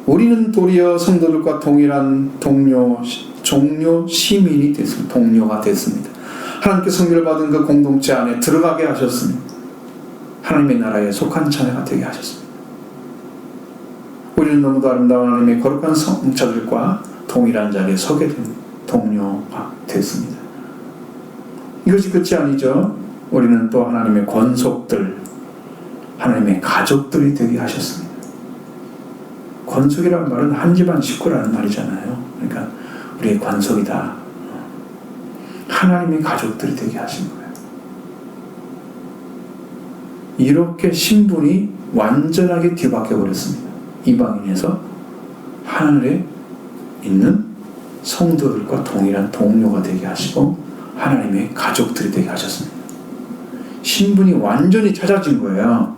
우리는 도리어 성도들과 동일한 종료 시민이 됐습니다. 동료가 됐습니다. 하나님께 성결을 받은 그 공동체 안에 들어가게 하셨습니다. 하나님의 나라에 속한 자녀가 되게 하셨습니다. 우리는 너무도 아름다운 하나님의 거룩한 성자들과 동일한 자리에 서게 된 동료가 됐습니다. 이것이 끝이 아니죠. 우리는 또 하나님의 권속들, 하나님의 가족들이 되게 하셨습니다. 권속이라는 말은 한 집안 식구라는 말이잖아요. 그러니까 우리의 권속이다. 하나님의 가족들이 되게 하신 거예요. 이렇게 신분이 완전하게 뒤바뀌어 버렸습니다. 이방인에서 하늘에 있는 성도들과 동일한 동료가 되게 하시고 하나님의 가족들이 되게 하셨습니다. 신분이 완전히 찾아진 거예요.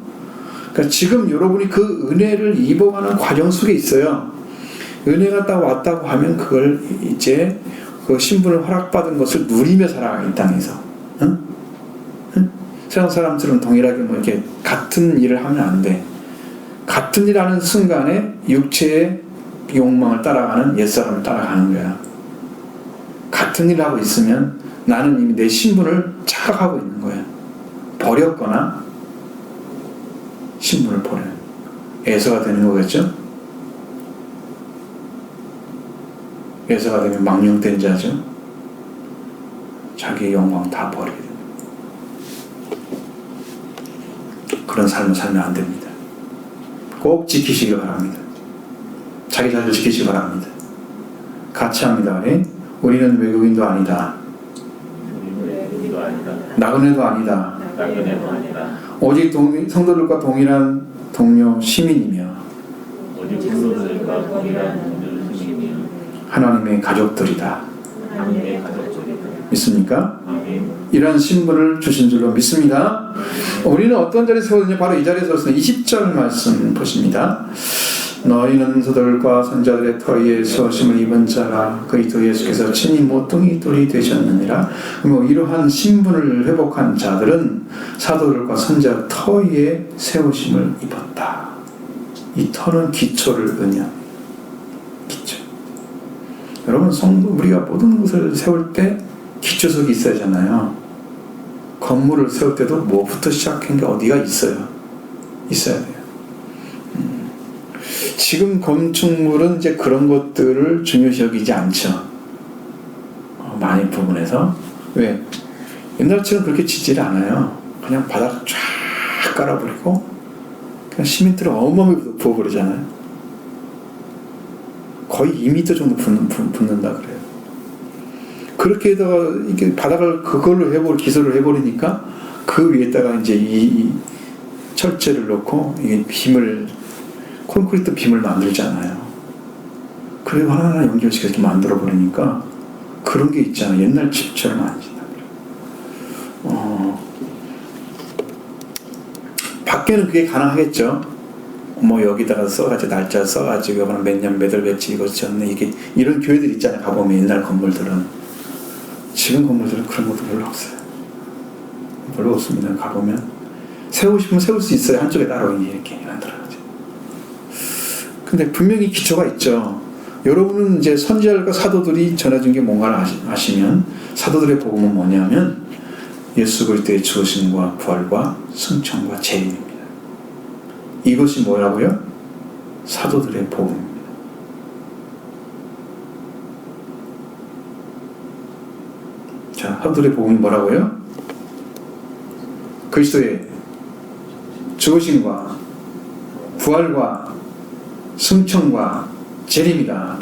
그러니까 지금 여러분이 그 은혜를 입어가는 과정 속에 있어요. 은혜가 딱 왔다고 하면 그걸 이제 그 신분을 허락받은 것을 누리며 살아가 이 땅에서. 응? 응? 세상 사람들은 동일하게 뭐 이렇게 같은 일을 하면 안 돼. 같은 일 하는 순간에 육체의 욕망을 따라가는 옛사람을 따라가는 거야. 같은 일을 하고 있으면 나는 이미 내 신분을 착각하고 있는 거야. 버렸거나 신분을 버려요. 에서가 되는 거겠죠? 에서가 되면 망령된 자죠. 자기의 영광 다 버리게 됩니다. 그런 삶을 살면 안 됩니다. 꼭 지키시길 바랍니다. 자기 자신을 지키시기 바랍니다. 같이 합니다. 우리는 외국인도 아니다. 나그네도 아니다. 오직 성도들과 동일한 동료 시민이며 하나님의 가족들이다. 믿습니까? 이런 신분을 주신 줄로 믿습니다. 우리는 어떤 자리에 세웠느냐? 바로 이 자리에 세웠습니다. 20절 말씀 보십니다. 너희는 서들과 선자들의 터위에 세우심을 입은 자라 그리스도 예수께서 친히 모퉁이 돌이 되셨느니라. 이러한 신분을 회복한 자들은 사도들과 선자 터위에 세우심을 입었다. 이 터는 기초를 의미합니다. 기초. 여러분, 우리가 모든 것을 세울 때 기초석이 있어야 하잖아요. 건물을 세울 때도 뭐부터 시작한 게 어디가 있어요. 있어야 돼요. 지금 건축물은 이제 그런 것들을 중요시 여기지 않죠. 많은 부분에서. 왜? 옛날처럼 그렇게 짓질 않아요. 그냥 바닥 쫙 깔아버리고 그냥 시멘트를 어마어마하게 부어버리잖아요. 거의 2m 정도 붓는다 그래요. 그렇게 해다가 이게 바닥을 그걸로 기술을 해버리니까 그 위에다가 이제 이 철제를 놓고 이게 콘크리트 빔을 만들잖아요. 그리고 하나하나 연결시켜서 이렇게 만들어버리니까 그런 게 있잖아요. 옛날 집처럼 아니잖아요. 밖에는 그게 가능하겠죠. 여기다가 써가지고 날짜 써가지고 몇 년 몇 월 며칠 이거 지었네. 이게 이런 교회들 있잖아요. 가보면 옛날 건물들은. 지금 건물들은 그런 것도 별로 없어요. 별로 없습니다. 가보면 세우고 싶으면 세울 수 있어요. 한쪽에 따로 이렇게 만들어가지고. 근데 분명히 기초가 있죠. 여러분은 이제 선지자들과 사도들이 전해준 게 뭔가를 아시면 사도들의 복음은 뭐냐면 예수 그리스도의 죽으심과 부활과 승천과 재림입니다. 이것이 뭐라고요? 사도들의 복음입니다. 자, 사도들의 복음이 뭐라고요? 그리스도의 죽으심과 부활과 승천과 재림이다.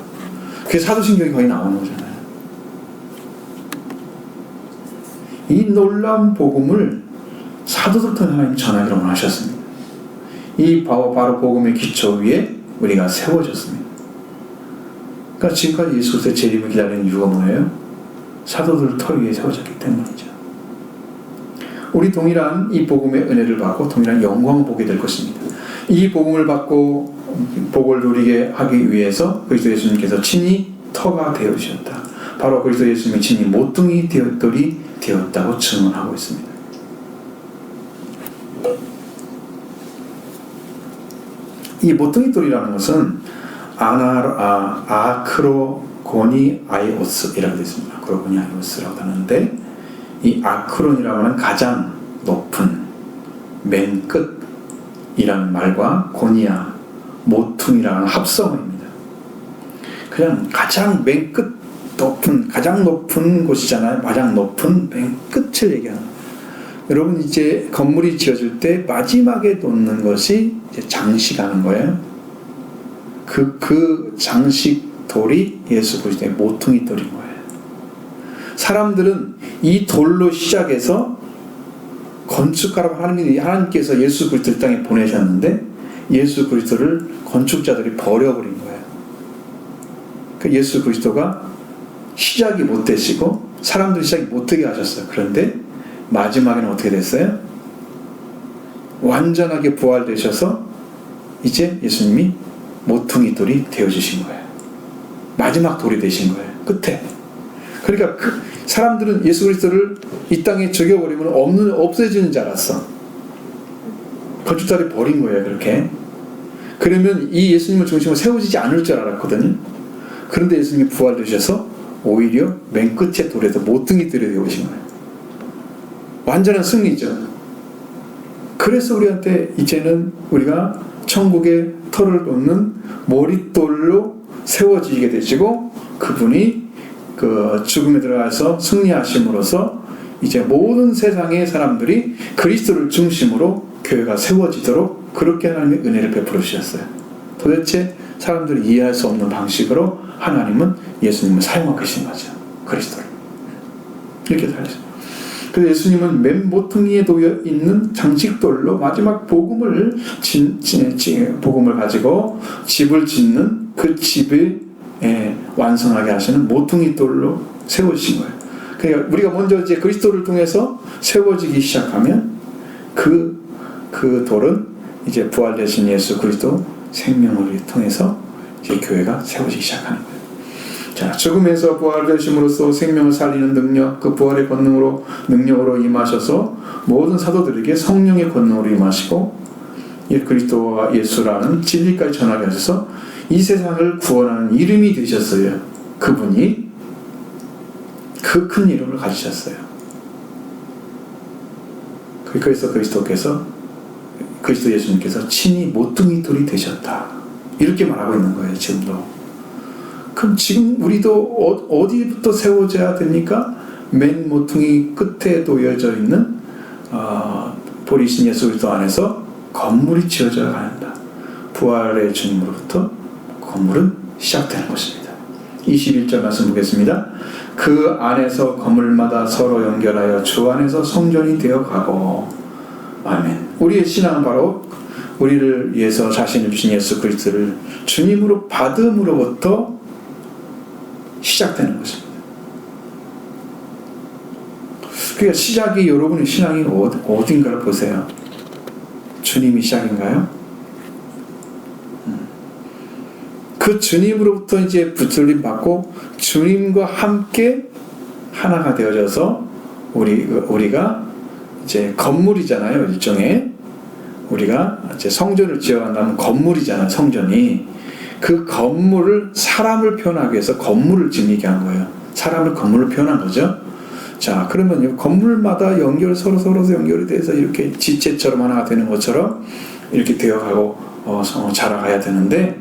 그게 사도신경이 거의 나오는 거잖아요. 이 놀라운 복음을 사도들 통해 하나님 전하기로 원하셨습니다. 이 바로 복음의 기초 위에 우리가 세워졌습니다. 그러니까 지금까지 예수 그리스도의 재림을 기다리는 이유가 뭐예요? 사도들 터 위에 세워졌기 때문이죠. 우리 동일한 이 복음의 은혜를 받고 동일한 영광을 보게 될 것입니다. 이 복음을 받고 복을 누리게 하기 위해서 그리스도 예수님께서 친히 터가 되어주셨다. 바로 그리스도 예수님이 친히 모퉁이 돌이 되었다고 증언하고 있습니다. 이 모퉁이 돌이라는 것은 아크로고니아이오스이라고 되어 있습니다. 아크로고니아이오스라고 하는데 이 아크론이라고 하는 가장 높은 맨 끝이라는 말과 고니아 모퉁이라는 합성어입니다. 그냥 가장 맨 끝 가장 높은 곳이잖아요. 가장 높은 맨 끝을 얘기하는. 여러분 이제 건물이 지어질 때 마지막에 놓는 것이 이제 장식하는 거예요. 그 장식 돌이 예수 그리스도의 모퉁이 돌인 거예요. 사람들은 이 돌로 시작해서 건축가라고 하나님께서 예수 그리스도를 땅에 보내셨는데 예수 그리스도를 건축자들이 버려버린 거예요. 그 예수 그리스도가 시작이 못 되시고 사람들이 시작이 못되게 하셨어요. 그런데 마지막에는 어떻게 됐어요? 완전하게 부활되셔서 이제 예수님이 모퉁이 돌이 되어주신 거예요. 마지막 돌이 되신 거예요. 끝에. 그러니까 사람들은 예수 그리스도를 이 땅에 죽여버리면 없어지는 줄 알았어. 건축자들이 버린 거예요. 그렇게. 그러면 이 예수님을 중심으로 세워지지 않을 줄 알았거든요. 그런데 예수님이 부활되셔서 오히려 맨 끝에 돌에서 모퉁이 돌이 되어오신 거예요. 완전한 승리죠. 그래서 우리한테 이제는 우리가 천국의 터를 놓는 머릿돌로 세워지게 되시고 그분이 그 죽음에 들어가서 승리하심으로써 이제 모든 세상의 사람들이 그리스도를 중심으로 교회가 세워지도록 그렇게 하나님의 은혜를 베풀어 주셨어요. 도대체 사람들이 이해할 수 없는 방식으로 하나님은 예수님을 사용하고 계신 거죠. 그리스도를 이렇게 살리죠. 그래서 예수님은 맨 모퉁이에 놓여 있는 장식돌로 마지막 복음을 가지고 집을 짓는 그 집을 완성하게 하시는 모퉁이 돌로 세우신 거예요. 그러니까 우리가 먼저 이제 그리스도를 통해서 세워지기 시작하면 그 돌은 이제 부활되신 예수 그리스도 생명을 통해서 이제 교회가 세워지기 시작하는 거예요. 자, 죽음에서 부활되심으로써 생명을 살리는 능력, 그 부활의 능력으로 임하셔서 모든 사도들에게 성령의 권능으로 임하시고 그리스도와 예수라는 진리까지 전하게 하셔서 이 세상을 구원하는 이름이 되셨어요. 그분이 그 큰 이름을 가지셨어요. 그래서 그리스도 예수님께서 친히 모퉁이 돌이 되셨다. 이렇게 말하고 있는 거예요. 지금도. 그럼 지금 우리도 어디부터 세워져야 됩니까? 맨 모퉁이 끝에 놓여져 있는 보리신 예수 그리스도 안에서 건물이 지어져야 한다. 부활의 주님으로부터 건물은 시작되는 것입니다. 21절 말씀 보겠습니다. 그 안에서 건물마다 서로 연결하여 주 안에서 성전이 되어가고. 아멘. 우리의 신앙은 바로 우리를 위해서 자신을 주신 예수 그리스도를 주님으로 받음으로부터 시작되는 것입니다. 그러니까 시작이, 여러분의 신앙이 어딘가를 보세요. 주님이 시작인가요? 그 주님으로부터 이제 붙들림 받고 주님과 함께 하나가 되어져서 우리가 이제 건물이잖아요. 일종의 우리가 이제 성전을 지어간다면 건물이잖아요. 성전이. 그 건물을 사람을 표현하기 위해서 건물을 짓게 한 거예요. 사람을 건물로 표현한 거죠. 자, 그러면 건물마다 서로 연결이 돼서 이렇게 지체처럼 하나가 되는 것처럼 이렇게 되어가고 자라가야 되는데,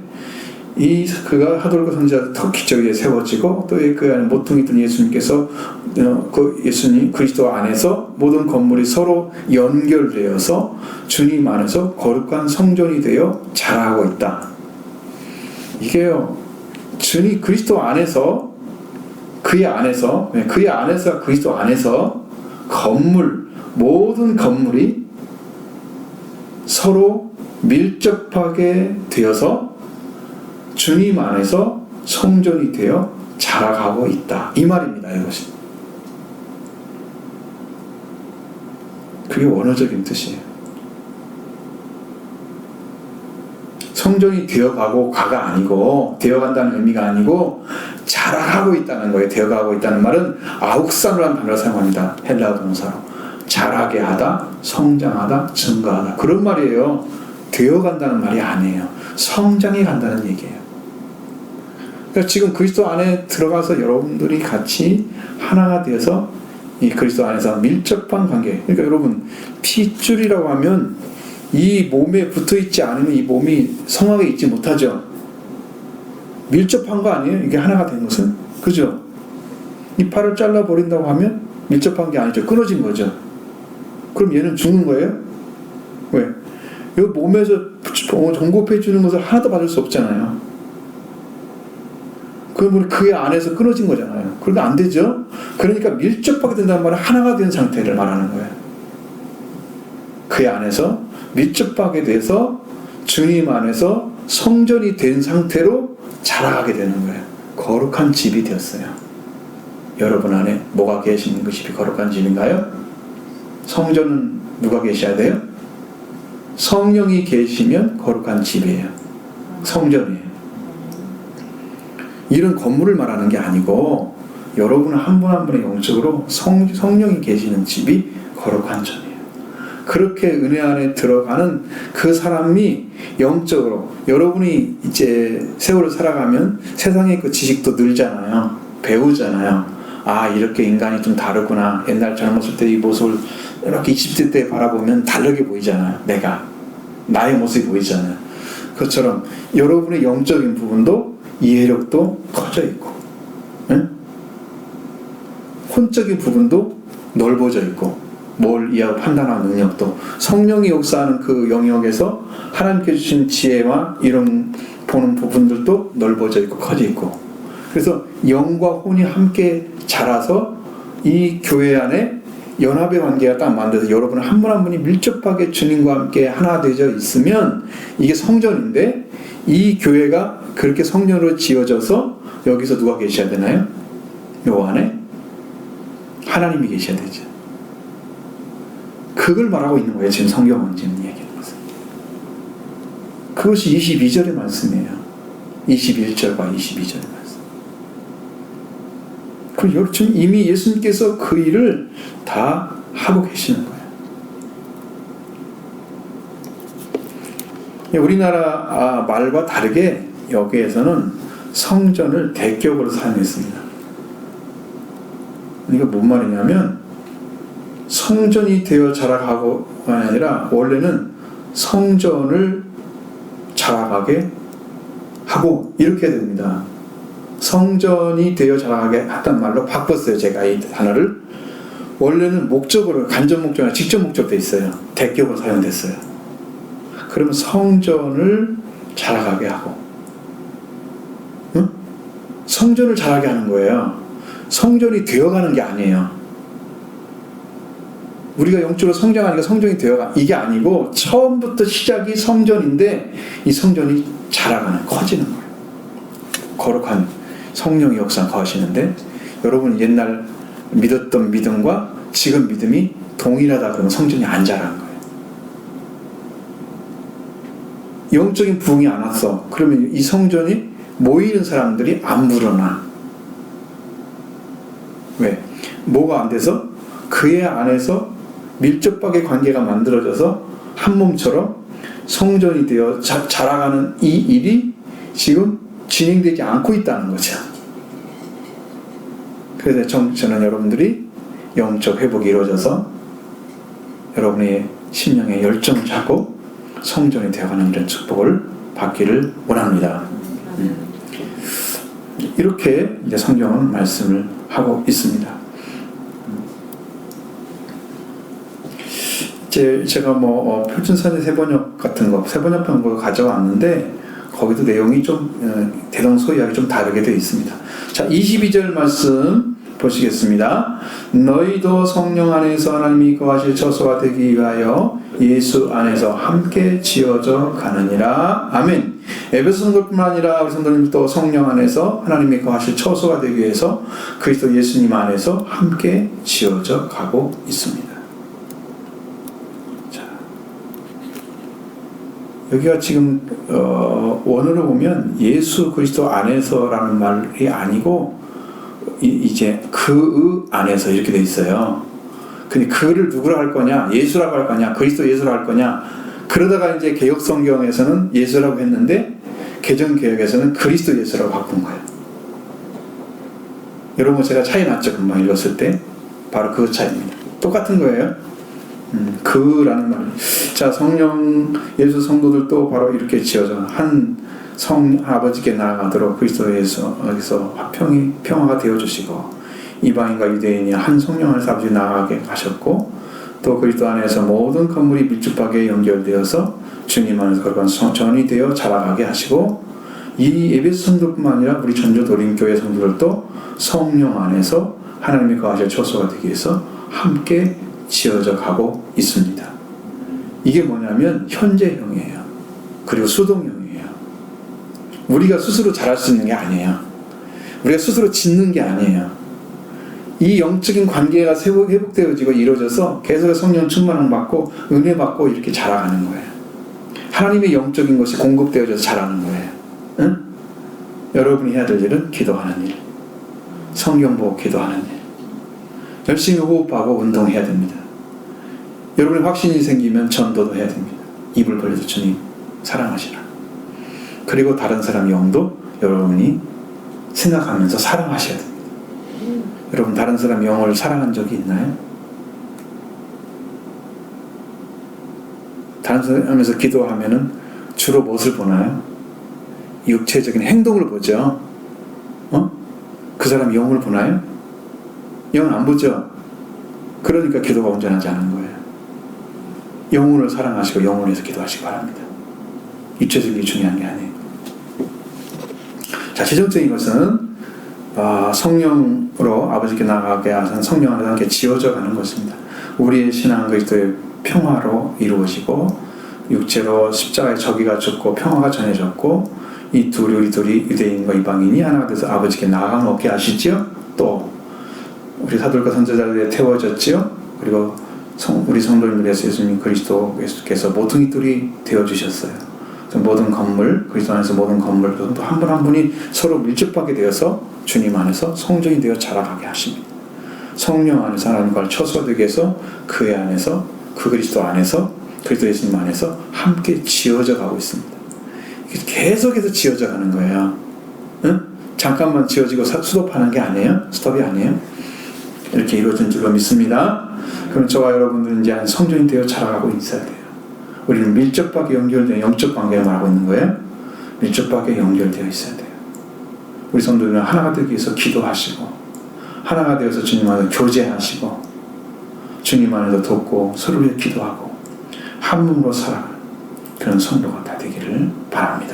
그가 하돌과 선지자 터 기저귀에 세워지고 또 그 안에 모퉁이 든 예수님께서 그 예수님 그리스도 안에서 모든 건물이 서로 연결되어서 주님 안에서 거룩한 성전이 되어 자라고 있다. 이게요, 주님 그리스도 안에서 그의 안에서 그리스도 안에서 모든 건물이 서로 밀접하게 되어서 주님 안에서 성전이 되어 자라가고 있다. 이 말입니다. 이것이. 그게 원어적인 뜻이에요. 성전이 되어가고 가가 아니고, 되어간다는 의미가 아니고 자라가고 있다는 거예요. 되어가고 있다는 말은 아욱산이라는 단어를 사용합니다. 헬라어 동사로. 자라게 하다, 성장하다, 증가하다. 그런 말이에요. 되어간다는 말이 아니에요. 성장해 간다는 얘기예요. 그러니까 지금 그리스도 안에 들어가서 여러분들이 같이 하나가 되어서 이 그리스도 안에서 밀접한 관계. 그러니까 여러분, 핏줄이라고 하면 이 몸에 붙어있지 않으면 이 몸이 성하게 있지 못하죠. 밀접한 거 아니에요? 이게 하나가 된 것은? 그죠? 이 팔을 잘라버린다고 하면 밀접한 게 아니죠. 끊어진 거죠. 그럼 얘는 죽는 거예요? 왜? 이 몸에서 정복해 주는 것을 하나도 받을 수 없잖아요. 그러면 그 안에서 끊어진 거잖아요. 그러면 안 되죠? 그러니까 밀접하게 된다는 말은 하나가 된 상태를 말하는 거예요. 그 안에서 밀접하게 돼서 주님 안에서 성전이 된 상태로 자라가게 되는 거예요. 거룩한 집이 되었어요. 여러분 안에 뭐가 계시는 그 집이 거룩한 집인가요? 성전은 누가 계셔야 돼요? 성령이 계시면 거룩한 집이에요. 성전이에요. 이런 건물을 말하는 게 아니고 여러분 한 분 한 분의 영적으로 성령이 계시는 집이 거룩한 전이에요. 그렇게 은혜 안에 들어가는 그 사람이 영적으로, 여러분이 이제 세월을 살아가면 세상의 그 지식도 늘잖아요. 배우잖아요. 아, 이렇게 인간이 좀 다르구나. 옛날 젊었을 때 이 모습을 이렇게 20대 때 바라보면 다르게 보이잖아요. 나의 모습이 보이잖아요. 그것처럼 여러분의 영적인 부분도 이해력도 커져 있고, 혼적인 부분도 넓어져 있고, 뭘 이해하고 판단하는 능력도 성령이 역사하는 그 영역에서 하나님께 주신 지혜와 이런 보는 부분들도 넓어져 있고 커져 있고, 그래서 영과 혼이 함께 자라서 이 교회 안에 연합의 관계가 딱 만들어서 여러분 한 분 한 분이 밀접하게 주님과 함께 하나 되어 있으면 이게 성전인데, 이 교회가 그렇게 성전으로 지어져서 여기서 누가 계셔야 되나요? 요 안에 하나님이 계셔야 되죠. 그걸 말하고 있는 거예요. 지금 성경은 지금 얘기하는 것은. 그것이 22절의 말씀이에요. 21절과 22절의 말씀. 그리고 지금 이미 예수님께서 그 일을 다 하고 계시는 거예요. 우리나라 말과 다르게 여기에서는 성전을 대격으로 사용했습니다. 이게 뭔 말이냐면 성전이 되어 자라가고가 아니라 원래는 성전을 자라가게 하고 이렇게 됩니다. 성전이 되어 자라가게 했단 말로 바꿨어요. 제가 이 단어를. 원래는 목적으로 간접 목적이나 직접 목적도 있어요. 대격으로 사용됐어요. 그러면 성전을 자라가게 하고, 응? 성전을 자라게 하는 거예요. 성전이 되어가는 게 아니에요. 우리가 영적으로 성장하니까 성전이 되어가, 이게 아니고 처음부터 시작이 성전인데 이 성전이 자라가는, 커지는 거예요. 거룩한 성령의 역사 거하시는데, 여러분 옛날 믿었던 믿음과 지금 믿음이 동일하다 그러면 성전이 안 자라는 거예요. 영적인 부흥이 안 왔어. 그러면 이 성전이 모이는 사람들이 안 불어나. 왜? 뭐가 안 돼서? 그의 안에서 밀접하게 관계가 만들어져서 한 몸처럼 성전이 되어 자라가는 이 일이 지금 진행되지 않고 있다는 거죠. 그래서 저는 여러분들이 영적 회복이 이루어져서 여러분의 심령의 열정을 찾고 성전이 되어가는 이런 축복을 받기를 원합니다. 이렇게 이제 성경은 말씀을 하고 있습니다. 제가 표준선의 세번역 같은 거, 세번역판 거 가져왔는데 거기도 내용이 좀 대동소이하게 좀 다르게 되어 있습니다. 자, 22절 말씀 보시겠습니다. 너희도 성령 안에서 하나님이 거하실 처소가 되기 위하여 예수 안에서 함께 지어져 가느니라. 아멘. 에베소 성도뿐만 아니라 우리 성도님도 성령 안에서 하나님이 거하실 처소가 되기 위해서 그리스도 예수님 안에서 함께 지어져 가고 있습니다. 자, 여기가 지금 원어로 보면 예수 그리스도 안에서라는 말이 아니고 이제 그 안에서 이렇게 돼 있어요. 근데 그를 누구라 할 거냐, 예수라고 할 거냐, 그리스도 예수라고 할 거냐. 그러다가 이제 개역 성경에서는 예수라고 했는데 개정 개역에서는 그리스도 예수라고 바꾼 거예요. 여러분 제가 차이 났죠? 금방 읽었을 때 바로 그 차이입니다. 똑같은 거예요. 그라는 말. 자, 성령 예수 성도들도 바로 이렇게 지어져 한 아버지께 나아가도록 그리스도에서 평화가 되어주시고, 이방인과 유대인이 한 성령 안에서 아버지 나아가게 하셨고, 또 그리스도 안에서 모든 건물이 밀접하게 연결되어서 주님 안에서 거룩한 전이 되어 자라가게 하시고, 이 에베소 성도뿐만 아니라 우리 전주 도림교회 성도들도 성령 안에서 하나님이 거하실 처소가 되기 위해서 함께 지어져 가고 있습니다. 이게 뭐냐면 현재형이에요. 그리고 수동형이에요. 우리가 스스로 잘할 수 있는 게 아니에요. 우리가 스스로 짓는 게 아니에요. 이 영적인 관계가 회복되어지고 이루어져서 계속 성령 충만함 받고 은혜 받고 이렇게 자라가는 거예요. 하나님의 영적인 것이 공급되어져서 자라는 거예요. 응? 여러분이 해야 될 일은 기도하는 일, 성경 보고 기도하는 일, 열심히 호흡하고 운동해야 됩니다. 여러분의 확신이 생기면 전도도 해야 됩니다. 입을 벌려서 주님 사랑하시라. 그리고 다른 사람 영도 여러분이 생각하면서 사랑하셔야 됩니다. 여러분 다른 사람 영을 사랑한 적이 있나요? 다른 사람 하면서 기도하면은 주로 무엇을 보나요? 육체적인 행동을 보죠. 그 사람 영을 보나요? 영은 안 보죠. 그러니까 기도가 온전하지 않은 거예요. 영혼을 사랑하시고 영혼에서 기도하시기 바랍니다. 입체적인 게 중요한 게 아니에요. 자, 지정적인 것은 성령으로 아버지께 나아가게 하신 성령 안에서 함께 지어져 가는 것입니다. 우리의 신앙은 그리스도의 평화로 이루어지고 육체로 십자가의 저기가 죽고 평화가 전해졌고 우리 둘이 유대인과 이방인이 하나가 돼서 아버지께 나아가면 얻게 하시지요. 또 우리 사도들과 선지자들에 태워졌지요. 그리고 우리 성도님들에서 예수님 그리스도께서 모퉁이 돌이 되어주셨어요. 모든 건물, 그리스도 안에서 모든 건물, 또 한 분 한 분이 서로 밀접하게 되어서 주님 안에서 성전이 되어 자라가게 하십니다. 성령 안에서 하나님과 처소되게 해서 그의 안에서, 그 그리스도 안에서, 그리스도 예수님 안에서 함께 지어져 가고 있습니다. 계속해서 지어져 가는 거예요. 응? 잠깐만 지어지고 스톱하는 게 아니에요? 스톱이 아니에요? 이렇게 이루어진 줄로 믿습니다. 그럼 저와 여러분들은 이제 한 성전이 되어 자라가고 있어야 돼요. 우리는 밀접하게 연결된 영적 관계를 말하고 있는 거예요. 밀접하게 연결되어 있어야 돼요. 우리 성도들은 하나가 되기 위해서 기도하시고 하나가 되어서 주님 안에서 교제하시고 주님 안에서 돕고 서로를 기도하고 한 몸으로 살아가는 그런 성도가 다 되기를 바랍니다.